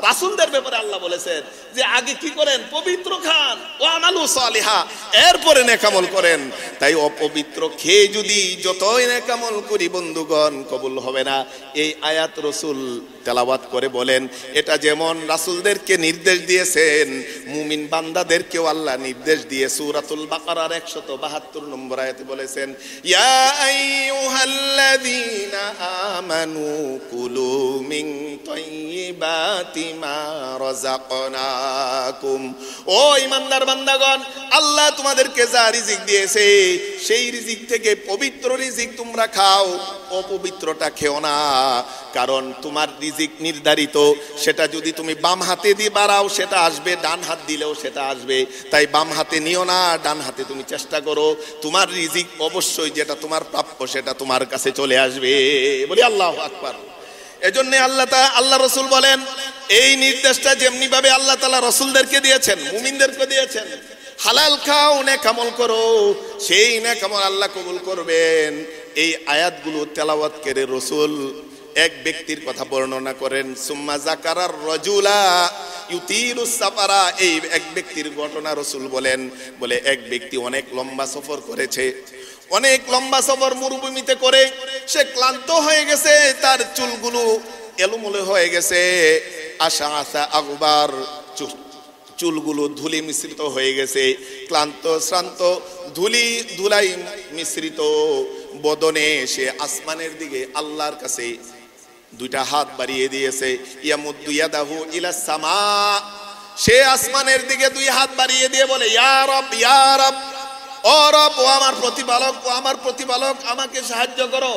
রাসূলদের ব্যাপারে আল্লাহ বলেছেন যে আগে কি করেন, পবিত্র খান, ও আমালু সালিহা, এরপরে নেক আমল করেন। তাই অপবিত্র খেয়ে যদি যতই নেক আমল করি বন্ধুগণ, কবুল হবে না। এই আয়াত রাসূল তেলাওয়াত করে বলেন, এটা যেমন রাসূলদেরকে নির্দেশ দিয়েছেন, মুমিন বান্দাদেরকেও আল্লাহ নির্দেশ দিয়ে সূরাতুল বাকারার 172 নম্বর আয়াতে বলেছেন, ইয়া আইয়ুহাল্লাযীনা আমানু কুলু মিন তাইয়্যিবাতি মা রাযাকনাকুম, ও ঈমানদার বান্দাগণ, আল্লাহ তোমাদেরকে যা রিজিক দিয়েছে সেই রিজিক থেকে পবিত্র রিজিক তোমরা খাও, অপবিত্রটা খেও না। কারণ তোমার রিজিক নির্ধারিত, সেটা যদি তুমি বাম হাতে দিয়ে বাড়াও সেটা আসবে, ডান হাত দিলেও সেটা আসবে। তাই বাম হাতে নিও না, ডান হাতে তুমি চেষ্টা করো, তোমার রিজিক অবশ্যই যেটা তোমার প্রাপ্য সেটা তোমার কাছে চলে আসবে। বলি আল্লাহু আকবার। এজন্য আল্লাহ রাসূল বলেন, এই নির্দেশটা যেমনি ভাবে আল্লাহ তাআলা রাসূলদেরকে দিয়েছেন, মুমিনদেরকে দিয়েছেন, হালাল খাও, নেক আমল করো, সেই নেক আমল আল্লাহ কবুল করবেন। এই আয়াতগুলো তেলাওয়াত করে রাসূল এক ব্যক্তির কথা বর্ণনা করেন, সুম্মা যাকারার রাজুলা ইউতিলুস সাফারা, এই এক ব্যক্তির ঘটনা রাসূল বলেন, বলে এক ব্যক্তি অনেক লম্বা সফর করেছে, অনেক লম্বা সফর মরুভূমিতে করে সে ক্লান্ত হয়ে গেছে, তার চুলগুলো এলোমেলো হয়ে গেছে, আশা আকবার, চুলগুলো ধুলি মিশ্রিত হয়ে গেছে, ক্লান্ত শ্রান্ত ধুলাই মিশ্রিত বদনে সে আসমানের দিকে আল্লাহর কাছে দুইটা হাত বাড়িয়ে দিয়েছে। ইয়ামুদ্দু ইয়াদাহু ইলাস সামা, সে আসমানের দিকে দুই হাত বাড়িয়ে দিয়ে বলে, ইয়া রব, ইয়া রব, ও রব, ও আমার প্রতিপালক, ও আমার প্রতিপালক, আমাকে সাহায্য করো।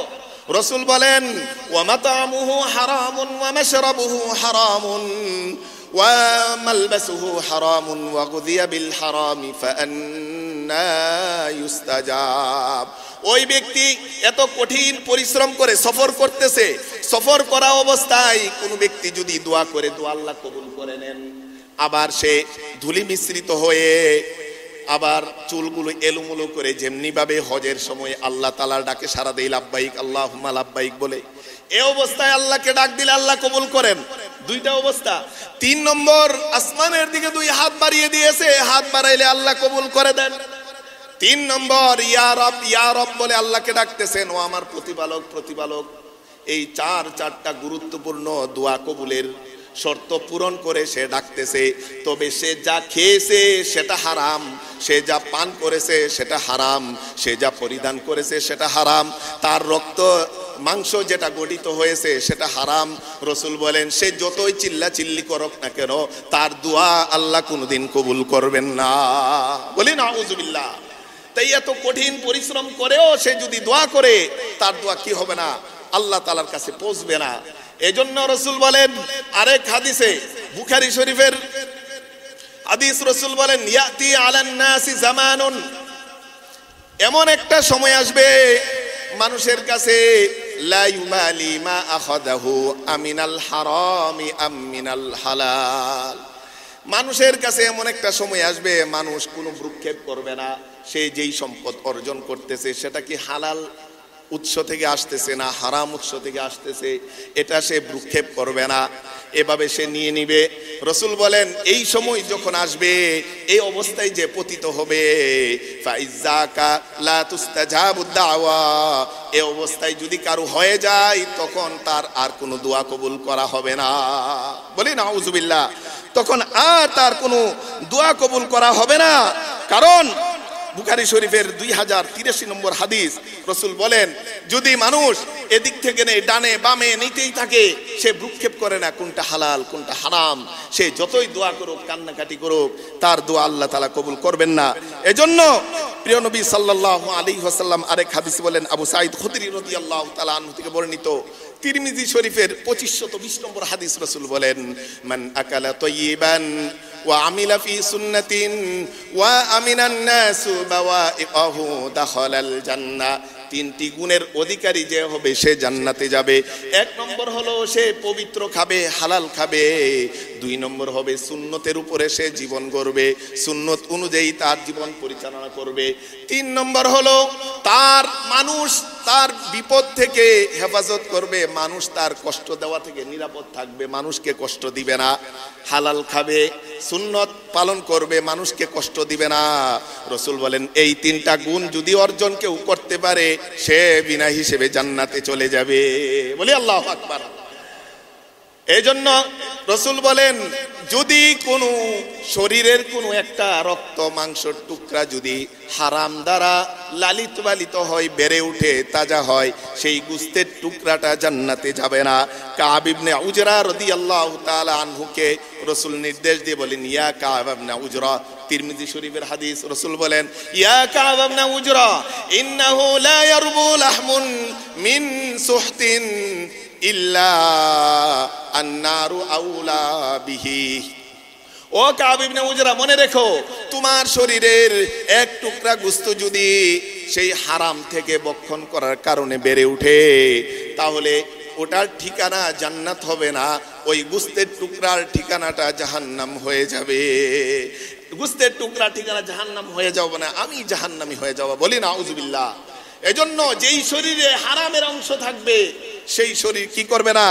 রাসূল বলেন, ওয়া মাতামুহু হারামুন ওয়া মাশরাবুহু হারামুন ওয়া মালবাসুহু হারামুন ওয়া গুযিয়া বিল হারামি ফাআন্না ইউস্তাজাব। ওই ব্যক্তি এত কঠিন পরিশ্রম করে সফর করতেছে, সফর করা অবস্থায় কোন ব্যক্তি যদি দোয়া করে, দোয়া আল্লাহ কবুল করে নেন। আবার সে ধুলি মিশ্রিত হয়ে আবার চুলগুলো এলোমেলো করে যেমনি ভাবে হজের সময় আল্লাহ তাআলার ডাকে সাড়া দেয়, লাব্বাইক আল্লাহুম্মা লাব্বাইক বলে, এই অবস্থায় আল্লাহকে ডাক দিলে আল্লাহ কবুল করেন। দুইটা অবস্থা। 3 নম্বর, আসমানের দিকে 2 হাত বাড়িয়ে দিয়েছে, হাত বাড়াইলে আল্লাহ কবুল করে দেন। 3 নম্বর, ইয়া রব বলে আল্লাহকে ডাকতেছেন, ও আমার প্রতিপালক প্রতিপালক। এই চারটা গুরুত্বপূর্ণ দোয়া কবুলের শর্ত পূরণ করে সে ডাকতেছে। তবে সে যা খেয়েছে সেটা হারাম, সে যা পান করেছে সেটা হারাম, সে যা পরিধান করেছে সেটা হারাম, তার রক্ত মাংস যেটা গঠিত হয়েছে সেটা হারাম। রসুল বলেন সে যতই চিল্লা চিল্লি করুক না কেন, তার দোয়া আল্লাহ কোনোদিন কবুল করবেন না। বলি নাউজুবিল্লাহ। তাই এত কঠিন পরিশ্রম করেও সে যদি দোয়া করে, তার দোয়া কি হবে না? আল্লাহ তাআলার কাছে পৌঁছবে না। এজন্য রসুল বলেন আরেক হাদিসে, বুখারী শরীফের হাদিস, রসুল বলেন ইয়াতি আলান নাসি জামানুন, এমন একটা সময় আসবে মানুষের কাছে লা ইউমালি মা আখাযাহু আমিনাল হারামি আম মিনাল হালাল। মানুষের কাছে এমন একটা সময় আসবে মানুষ কোনো ভ্রুক্ষেপ করবে না, সে যেই সম্পদ অর্জন করতেছে সেটা কি হালাল উৎস থেকে আসতেছে না হারাম উৎস থেকে আসতেছে, এটা সে ভ্রুক্ষেপ করবে না, এভাবে সে নিয়ে নিবে। রসুল বলেন এই সময় যখন আসবে, এই অবস্থায় যে পতিত হবে, ফাইজাকা লা তুস্তাজাবু দাওয়া, এই অবস্থায় যদি কারো হয়ে যায় তখন তার আর কোনো দোয়া কবুল করা হবে না। বলি নাউজুবিল্লাহ। তখন আর তার কোনো দোয়া কবুল করা হবে না। কারণ বুখারী শরীফের 2083 নম্বর হাদিস, রসুল বলেন যদি মানুষ এদিক থেকে নেই ডানে বামে নিতেই থাকে, সে ভ্রুক্ষেপ করে না কোনটা হালাল কোনটা হারাম, সে যতই দোয়া করুক কান্নাকাটি করুক, তার দোয়া আল্লাহ তাআলা কবুল করবেন না। এজন্য প্রিয় নবী সাল্লাল্লাহু আলাইহি ওয়াসাল্লাম আরেক হাদিস বলেন, আবু সাঈদ খুদরি রাদিয়াল্লাহু তাআলা আনহু থেকে বর্ণিত, তিরমিজি শরীফের 2520 নম্বর হাদিস, রসুল বলেন মান আকালা তাইয়িবান ওয়া আমিলা ফি সুন্নাতিন ওয়া আমিনান নাসু বাওয়াইকাহু দাখালাল জান্নাহ। 3টি গুণের অধিকারী যে হবে সে জান্নাতে যাবে। 1 নম্বর হলো সে পবিত্র খাবে, হালাল খাবে। 2 নম্বর হবে সুন্নতের উপরে সে জীবন গড়বে, সুন্নত অনুযায়ী তার জীবন পরিচালনা করবে। 3 নম্বর হলো মানুষ তার বিপদ থেকে হেফাজত করবে, মানুষ তার কষ্ট দেওয়া থেকে নিরাপদ থাকবে, মানুষকে কষ্ট দিবে না। হালাল খাবে, সুন্নত পালন করবে, মানুষকে কষ্ট দিবে না। রসুল বলেন এই 3টা গুণ যদি অর্জন কেউ করতে পারে, সে বিনা হিসেবে জান্নাতে চলে যাবে। বলি আল্লাহু আকবার। এই জন্য রসুল বলেন যদি কোনো শরীরের কোনো একটা রক্ত মাংসের টুকরা যদি হারাম দ্বারা লালিত পালিত হয়, বেড়ে উঠে, তাজা হয়, সেই গোশতের টুকরাটা জান্নাতে যাবে না। কাব ইবনে উজরা রাদিয়াল্লাহু তাআলা আনহুকে রসুল নির্দেশ দিয়ে বলেন ইয়া কাব ইবনে উজরা, তিরমিজি শরীফের হাদিস, রসুল বলেন ইয়া কাব ইবনে উজরা ইন্নাহু লা ইয়ারবু লাহমুন মিন সুহতিন ইল্লা আন্নারু আউলা বিহি। ও কাব ইবনে উজরা, মনে রেখো তোমার শরীরের এক টুকরা গোশত যদি সেই হারাম থেকে ভক্ষণ করার কারণে বেড়ে উঠে, তাহলে ওটার ঠিকানা জান্নাত হবে না, ওই গোশতের টুকরার ঠিকানাটা জাহান্নাম হয়ে যাবে। গোশতের টুকরা ঠিকানা জাহান্নাম হয়ে যাবে না, আমি জাহান্নামী হয়ে যাব। বলি নাউজুবিল্লাহ। এজন্য যেই শরীরে হারামের অংশ থাকবে সেই শরীর কি করবে না?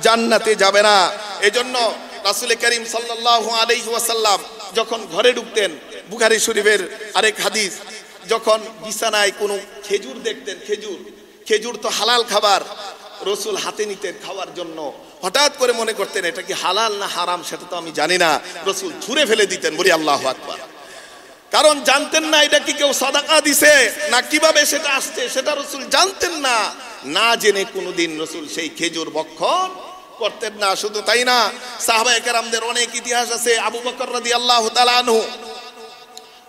জান্নাতে যাবে না। এজন্য রাসূল করিম সাল্লাল্লাহু আলাইহি ওয়াসাল্লাম যখন ঘরে ঢুকতেন, বুখারী শরীফের আরেক হাদিস, যখন বিছানায় কোনো খেজুর দেখতেন, খেজুর তো হালাল খাবার, রসুল হাতে নিতেন খাওয়ার জন্য। হঠাৎ করে মনে করতেন এটা কি হালাল না হারাম সেটা তো আমি জানি না, রসুল ছুঁড়ে ফেলে দিতেন। বলি আল্লাহু আকবার। কারণ জানতেন না এটা কি কেউ সাদাকা দিছে না কিভাবে সেটা আসছে, সেটা রসুল জানতেন না। না জেনে কোনোদিন রসুল সেই খেজুর ভক্ষণ করতেন না। শুধু তাই না, সাহাবায়ে কেরামদের অনেক ইতিহাস আছে। আবু বকর রাদিয়াল্লাহু তাআলা আনহু,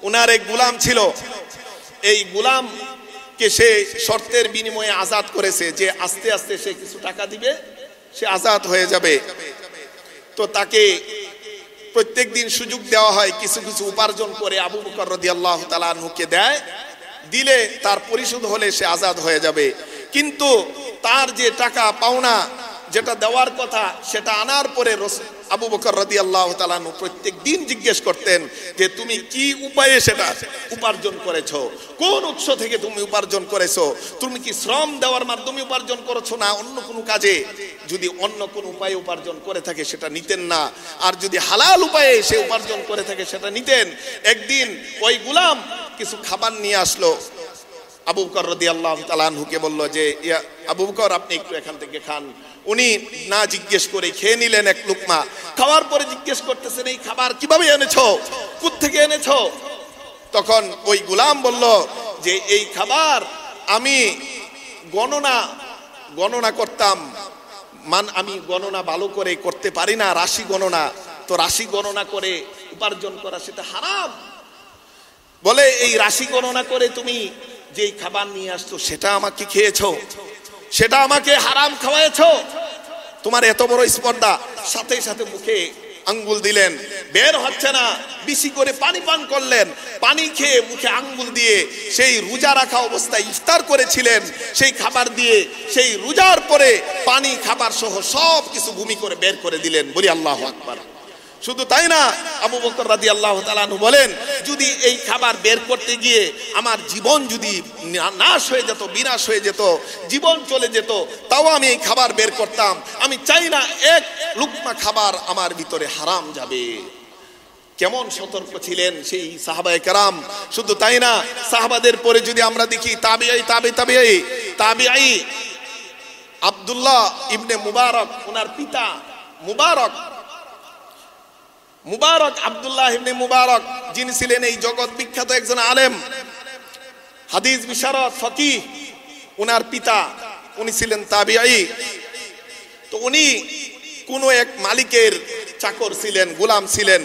উনার এক গোলাম ছিল, এই গোলামকে সে শর্তের বিনিময়ে আজাদ করেছে যে আস্তে আস্তে সে কিছু টাকা দিবে, সে আজাদ হয়ে যাবে। তো তাকে প্রত্যেক দিন সুযোগ দেওয়া হয়, কিছু কিছু উপার্জন করে আবু বকর রাদিয়াল্লাহু তাআলা আনহুকে দেয়, দিলে তার পরিশোধ হলে সে আজাদ হয়ে যাবে। কিন্তু তার যে টাকা পাওনা যেটা দেওয়ার কথা সেটা আনার পরে আবু বকর রাদিয়াল্লাহু তাআলা আনহু প্রত্যেক দিন জিজ্ঞেস করতেন যে তুমি কি উপায়ে সেটা উপার্জন করেছো, কোন উৎস থেকে তুমি উপার্জন করেছো, তুমি কি শ্রম দেওয়ার মাধ্যমে উপার্জন করেছো না অন্য কোনো কাজে। যদি অন্য কোনো উপায়ে উপার্জন করে থাকে সেটা নিতেন না, আর যদি হালাল উপায়ে সে উপার্জন করে থাকে সেটা নিতেন। একদিন ওই গোলাম কিছু খাবার নিয়ে আসলো, আবু বকর রাদিয়াল্লাহু তাআলা আনহুকে বলল যে আবু বকর আপনি একটু এখান থেকে খান। উনি না জিজ্ঞেস করে খেয়ে নিলেন এক লুকমা। খাওয়ার পরে জিজ্ঞেস করতেছেন এই খাবার কিভাবে এনেছো, কোত্থেকে এনেছো? তখন ওই গোলাম বলল যে এই খাবার আমি গণনা করতাম, আমি গণনা ভালো করে করতে পারি না, রাশি গণনা, তো রাশি গণনা করে উপার্জন করা সেটা হারাম। বলে এই রাশি গণনা করে তুমি যেই খাবার নিয়ে আসছো সেটা আমাকে খেয়েছো, সেটা আমাকে হারাম খাওয়াইছো। তোমার এত বড় স্পর্ধা। সাথে সাথে মুখে আঙ্গুল দিলেন, বের হচ্ছে না, বেশি করে পানি পান করলেন। পানি খেয়ে মুখে আঙ্গুল দিয়ে সেই রোজা রাখা অবস্থায় ইফতার করেছিলেন সেই খাবার দিয়ে সেই রোজার পরে পানি খাবার সহ সব কিছু ভূমি করে বের করে দিলেন। বলি আল্লাহু আকবার। শুধু তাই না, আবু বকর রাদিয়াল্লাহু তাআলা আনহু বলেন যদি এই খাবার বের করতে গিয়ে আমার জীবন যদি নাশ হয়ে যেত, বিনাশ হয়ে যেত, জীবন চলে যেত, তাও আমি এই খাবার বের করতাম। আমি চাই না এক লুকমা খাবার আমার ভিতরে হারাম যাবে। কেমন সতর্ক ছিলেন সেই সাহাবায়ে কেরাম। শুধু তাই না, সাহাবাদের পরে যদি আমরা দেখি তাবিঈ আব্দুল্লাহ ইবনে মুবারক, ওনার পিতা মুবারক আব্দুল্লাহ ইবনে মুবারক, যিনি ছিলেন এই জগৎ বিখ্যাত একজন আলেম, হাদিস বিশারদ, ফকিহ। ওনার পিতা উনি ছিলেন তাবিঈ। তো উনি কোন এক মালিকের চাকর ছিলেন, গোলাম ছিলেন।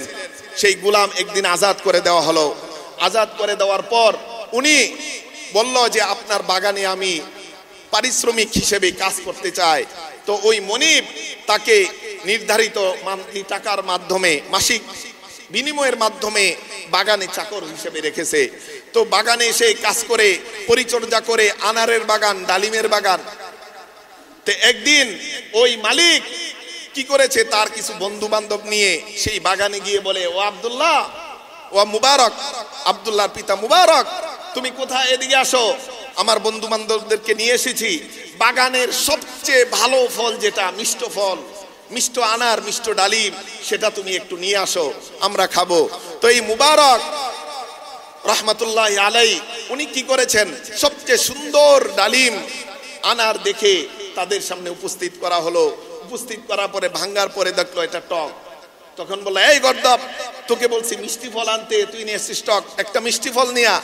সেই গোলাম একদিন আজাদ করে দেওয়া হলো। আজাদ করে দেওয়ার পর উনি বলল যে আপনার বাগানে আমি পারিশ্রমিক হিসেবে কাজ করতে চাই। তো ওই মনিব তাকে নির্ধারিত টাকার মাধ্যমে, মাসিক বিনিময়ের মাধ্যমে বাগানে চাকর হিসেবে রেখেছে। তো বাগানে এসে কাজ করে, পরিচর্যা করে, আনারের বাগান, ডালিমের বাগান। তো একদিন ওই মালিক কি করেছে, তার কিছু বন্ধু বান্ধব নিয়ে সেই বাগানে গিয়ে বলে, ও আব্দুল্লাহ, ও মুবারক, আব্দুল্লাহর পিতা মুবারক, তুমি কোথায়, এদিকে আসো, আমার বন্ধু বান্ধবদেরকে নিয়ে এসেছি। বাগানের সবচেয়ে ভালো ফল যেটা মিষ্ট ফল, মিষ্ট আনার, মিষ্ট ডালিম, সেটা তুমি একটু নিয়ে আসো, আমরা খাবো। তো এই মুবারক রহমতুল্লাহি আলাইহি উনি কি করেছেন, সবচেয়ে সুন্দর ডালিম আনার দেখে তাদের সামনে উপস্থিত করা হলো। উপস্থিত করার পরে ভাঙ্গার পরে দেখলো এটা টক। তখন বললো, এই গর্দব, তোকে বলছি মিষ্টি ফল আনতে, তুই নিয়ে এসেছিস টক, একটা মিষ্টি ফল নিয়া।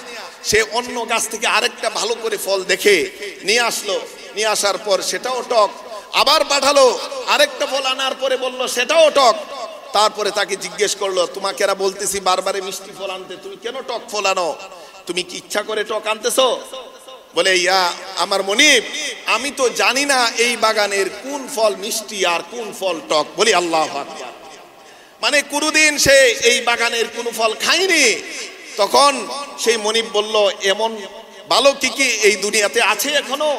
সে অন্য গাছ থেকে আরেকটা ভালো করে ফল দেখে নিয়ে আসলো। নিয়ে আসার পর সেটাও টক। আবার পাঠালো, আরেকটা ফল আনার পরে বললো সেটাও টক। তারপরে তাকে জিজ্ঞেস করলো, তোমাকে এরা বলতেছি বারবারে মিষ্টি ফল আনতে, তুমি কেন টক ফল আনো? তুমি কি ইচ্ছা করে টক আনতেছো? বলে, ইয়া আমার মনিব, আমি তো জানি না এই বাগানের কোন ফল মিষ্টি আর কোন ফল টক। বলি আল্লাহু আকবার। মানে কোনদিন সে এই বাগানের কোন ফল খায়নি। তখন সেই মনিব বলল, এমন ভালো কি এই দুনিয়াতে আছে এখনো?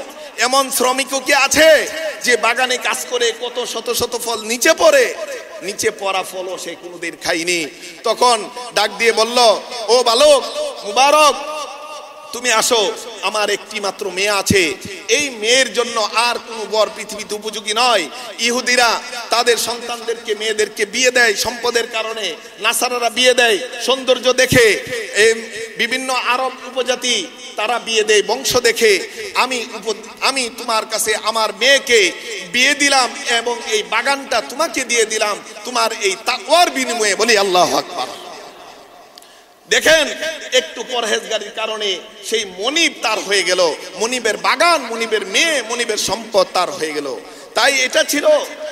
এমন শ্রমিকও কি আছে যে বাগানে কাজ করে কত শত শত ফল নিচে পড়ে, নিচে পড়া ফলও সে কোনোদিন খায়নি? তখন ডাক দিয়ে বলল, ও বালক মুবারক, তুমি আসো, আমার একটি মাত্র মেয়ে আছে, এই মেয়ের জন্য আর কোনো বর পৃথিবীতে উপযোগী নয়। ইহুদিরা তাদের সন্তানদেরকে, মেয়েদেরকে বিয়ে দেয় সম্পদের কারণে, নাসারারা বিয়ে দেয় সৌন্দর্য দেখে, বিভিন্ন আরব উপজাতি তারা বিয়ে দেয় বংশ দেখে। আমি তোমার কাছে আমার মেয়েকে বিয়ে দিলাম এবং এই বাগানটা তোমাকে দিয়ে দিলাম তোমার এই তাকওয়ার বিনিময়ে। বলি আল্লাহু আকবার। দেখেন, একটু পরহেজগারির কারণে সেই মনিব তার হয়ে গেল, মনিবের বাগান, মনিবের মেয়ে, মনিবের সম্পদ তার হয়ে গেল। তাই এটা ছিল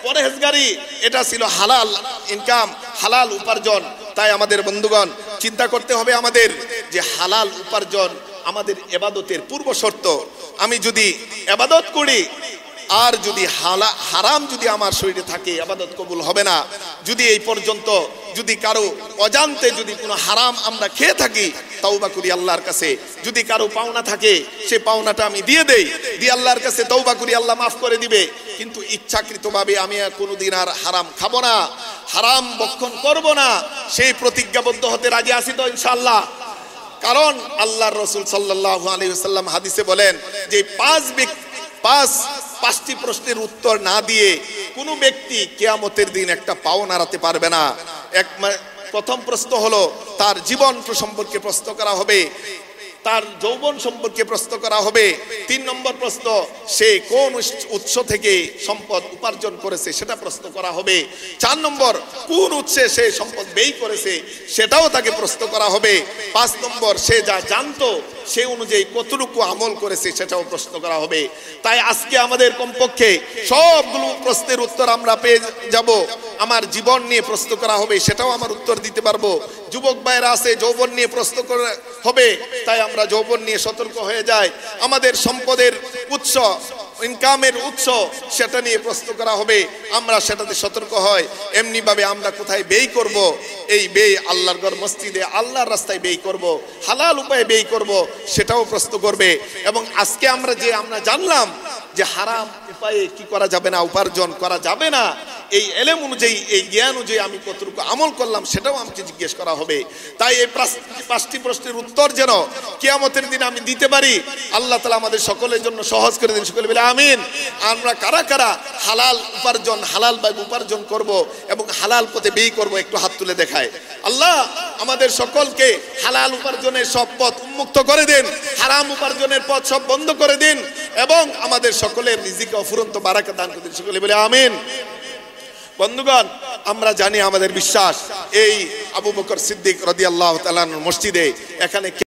পরহেজগারি, এটা ছিল হালাল ইনকাম, হালাল উপার্জন। তাই আমাদের বন্ধুগণ চিন্তা করতে হবে আমাদের যে হালাল উপার্জন আমাদের ইবাদতের পূর্ব শর্ত। আমি যদি ইবাদত করি আর যদি হারাম যদি আমার শরীরে থাকে ইবাদত কবুল হবে না। যদি এই পর্যন্ত যদি কারো অজান্তে যদি কোনো হারাম আমরা খেয়ে থাকি, তওবা করি আল্লাহর কাছে। যদি কারো পাওনা থাকে সে পাওনাটা আমি দিয়ে দেই, দিয়ে আল্লাহর কাছে তওবা করি, আল্লাহ মাফ করে দিবে। কিন্তু ইচ্ছাকৃতভাবে আমি আর কোনোদিন আর হারাম খাবো না, হারাম ভক্ষণ করব না, সেই প্রতিজ্ঞাবদ্ধ হতে রাজি আছি তো ইনশাআল্লাহ? কারণ আল্লাহর রাসূল সাল্লাল্লাহু আলাইহি ওয়াসাল্লাম হাদিসে বলেন যে পাঁচটি প্রশ্নের উত্তর না দিয়ে কোনো ব্যক্তি কিয়ামতের দিন একটা পাও নাড়াতে পারবে না। প্রথম প্রশ্ন হলো তার জীবন সম্পর্কে প্রশ্ন করা হবে, তার যৌবন সম্পর্কে প্রশ্ন করা হবে। 3 নম্বর প্রশ্ন, সে কোন উৎস থেকে সম্পদ উপার্জন করেছে সেটা প্রশ্ন করা হবে। 4 নম্বর, কোন উৎসে সে সম্পদ ব্যয় করেছে সেটাও তাকে প্রশ্ন করা হবে। 5 নম্বর, সে যা জানতো সে অনুযায়ী কতটুকু আমল করেছে সেটাও প্রশ্ন করা হবে। তাই আজকে আমাদের কমপক্ষে সবগুলো প্রশ্নের উত্তর আমরা পেয়ে যাব। আমার জীবন নিয়ে প্রশ্ন করা হবে, সেটাও আমার উত্তর দিতে পারবো। যুবক ভাইরা আছে, যৌবন নিয়ে প্রশ্ন করা হবে, তাই আমরা যৌবন নিয়ে সতর্ক হয়ে যাই। আমাদের সম্পদের উৎস, ইনকামের উৎস, সেটা নিয়ে প্রশ্ন করা হবে, আমরা সেটাতে সতর্ক হয়। এমনি ভাবে আমরা কোথায় ব্যয় করব, এই ব্যয় আল্লাহর ঘর মসজিদে আল্লাহর রাস্তায় ব্যয় করব, হালাল উপায়ে ব্যয় করব, সেটাও প্রশ্ন করবে। এবং আজকে আমরা জানলাম যে হারাম উপায়ে কি করা যাবে না, উপার্জন করা যাবে না, এই এলেম অনুযায়ী, এই জ্ঞান অনুযায়ী আমি কতটুকু আমল করলাম সেটাও আমাকে জিজ্ঞেস করা হবে। তাই এই 5টি প্রশ্নের উত্তর যেন কিয়ামতের দিন আমি দিতে পারি, আল্লাহ তাআলা আমাদের সকলের জন্য সহজ করে দিন। সকলে বলে আমিন। আমরা কারা কারা হালাল উপার্জন, হালাল ভাবে উপার্জন করব এবং হালাল পথে ব্যয় করব, একটু হাত তুলে দেখায়। আল্লাহ আমাদের সকলকে হালাল উপার্জনের সব পথ উন্মুক্ত করে দিন, হারাম উপার্জনের পথ সব বন্ধ করে দিন এবং আমাদের সকলের রিজিকে অফুরন্ত বারাকা দান করে দিন। সকলে বলে আমিন। বন্ধুগণ, আমরা জানি, আমাদের বিশ্বাস, এই আবু বকর সিদ্দিক রাদিয়াল্লাহু তাআলা মসজিদে এখানে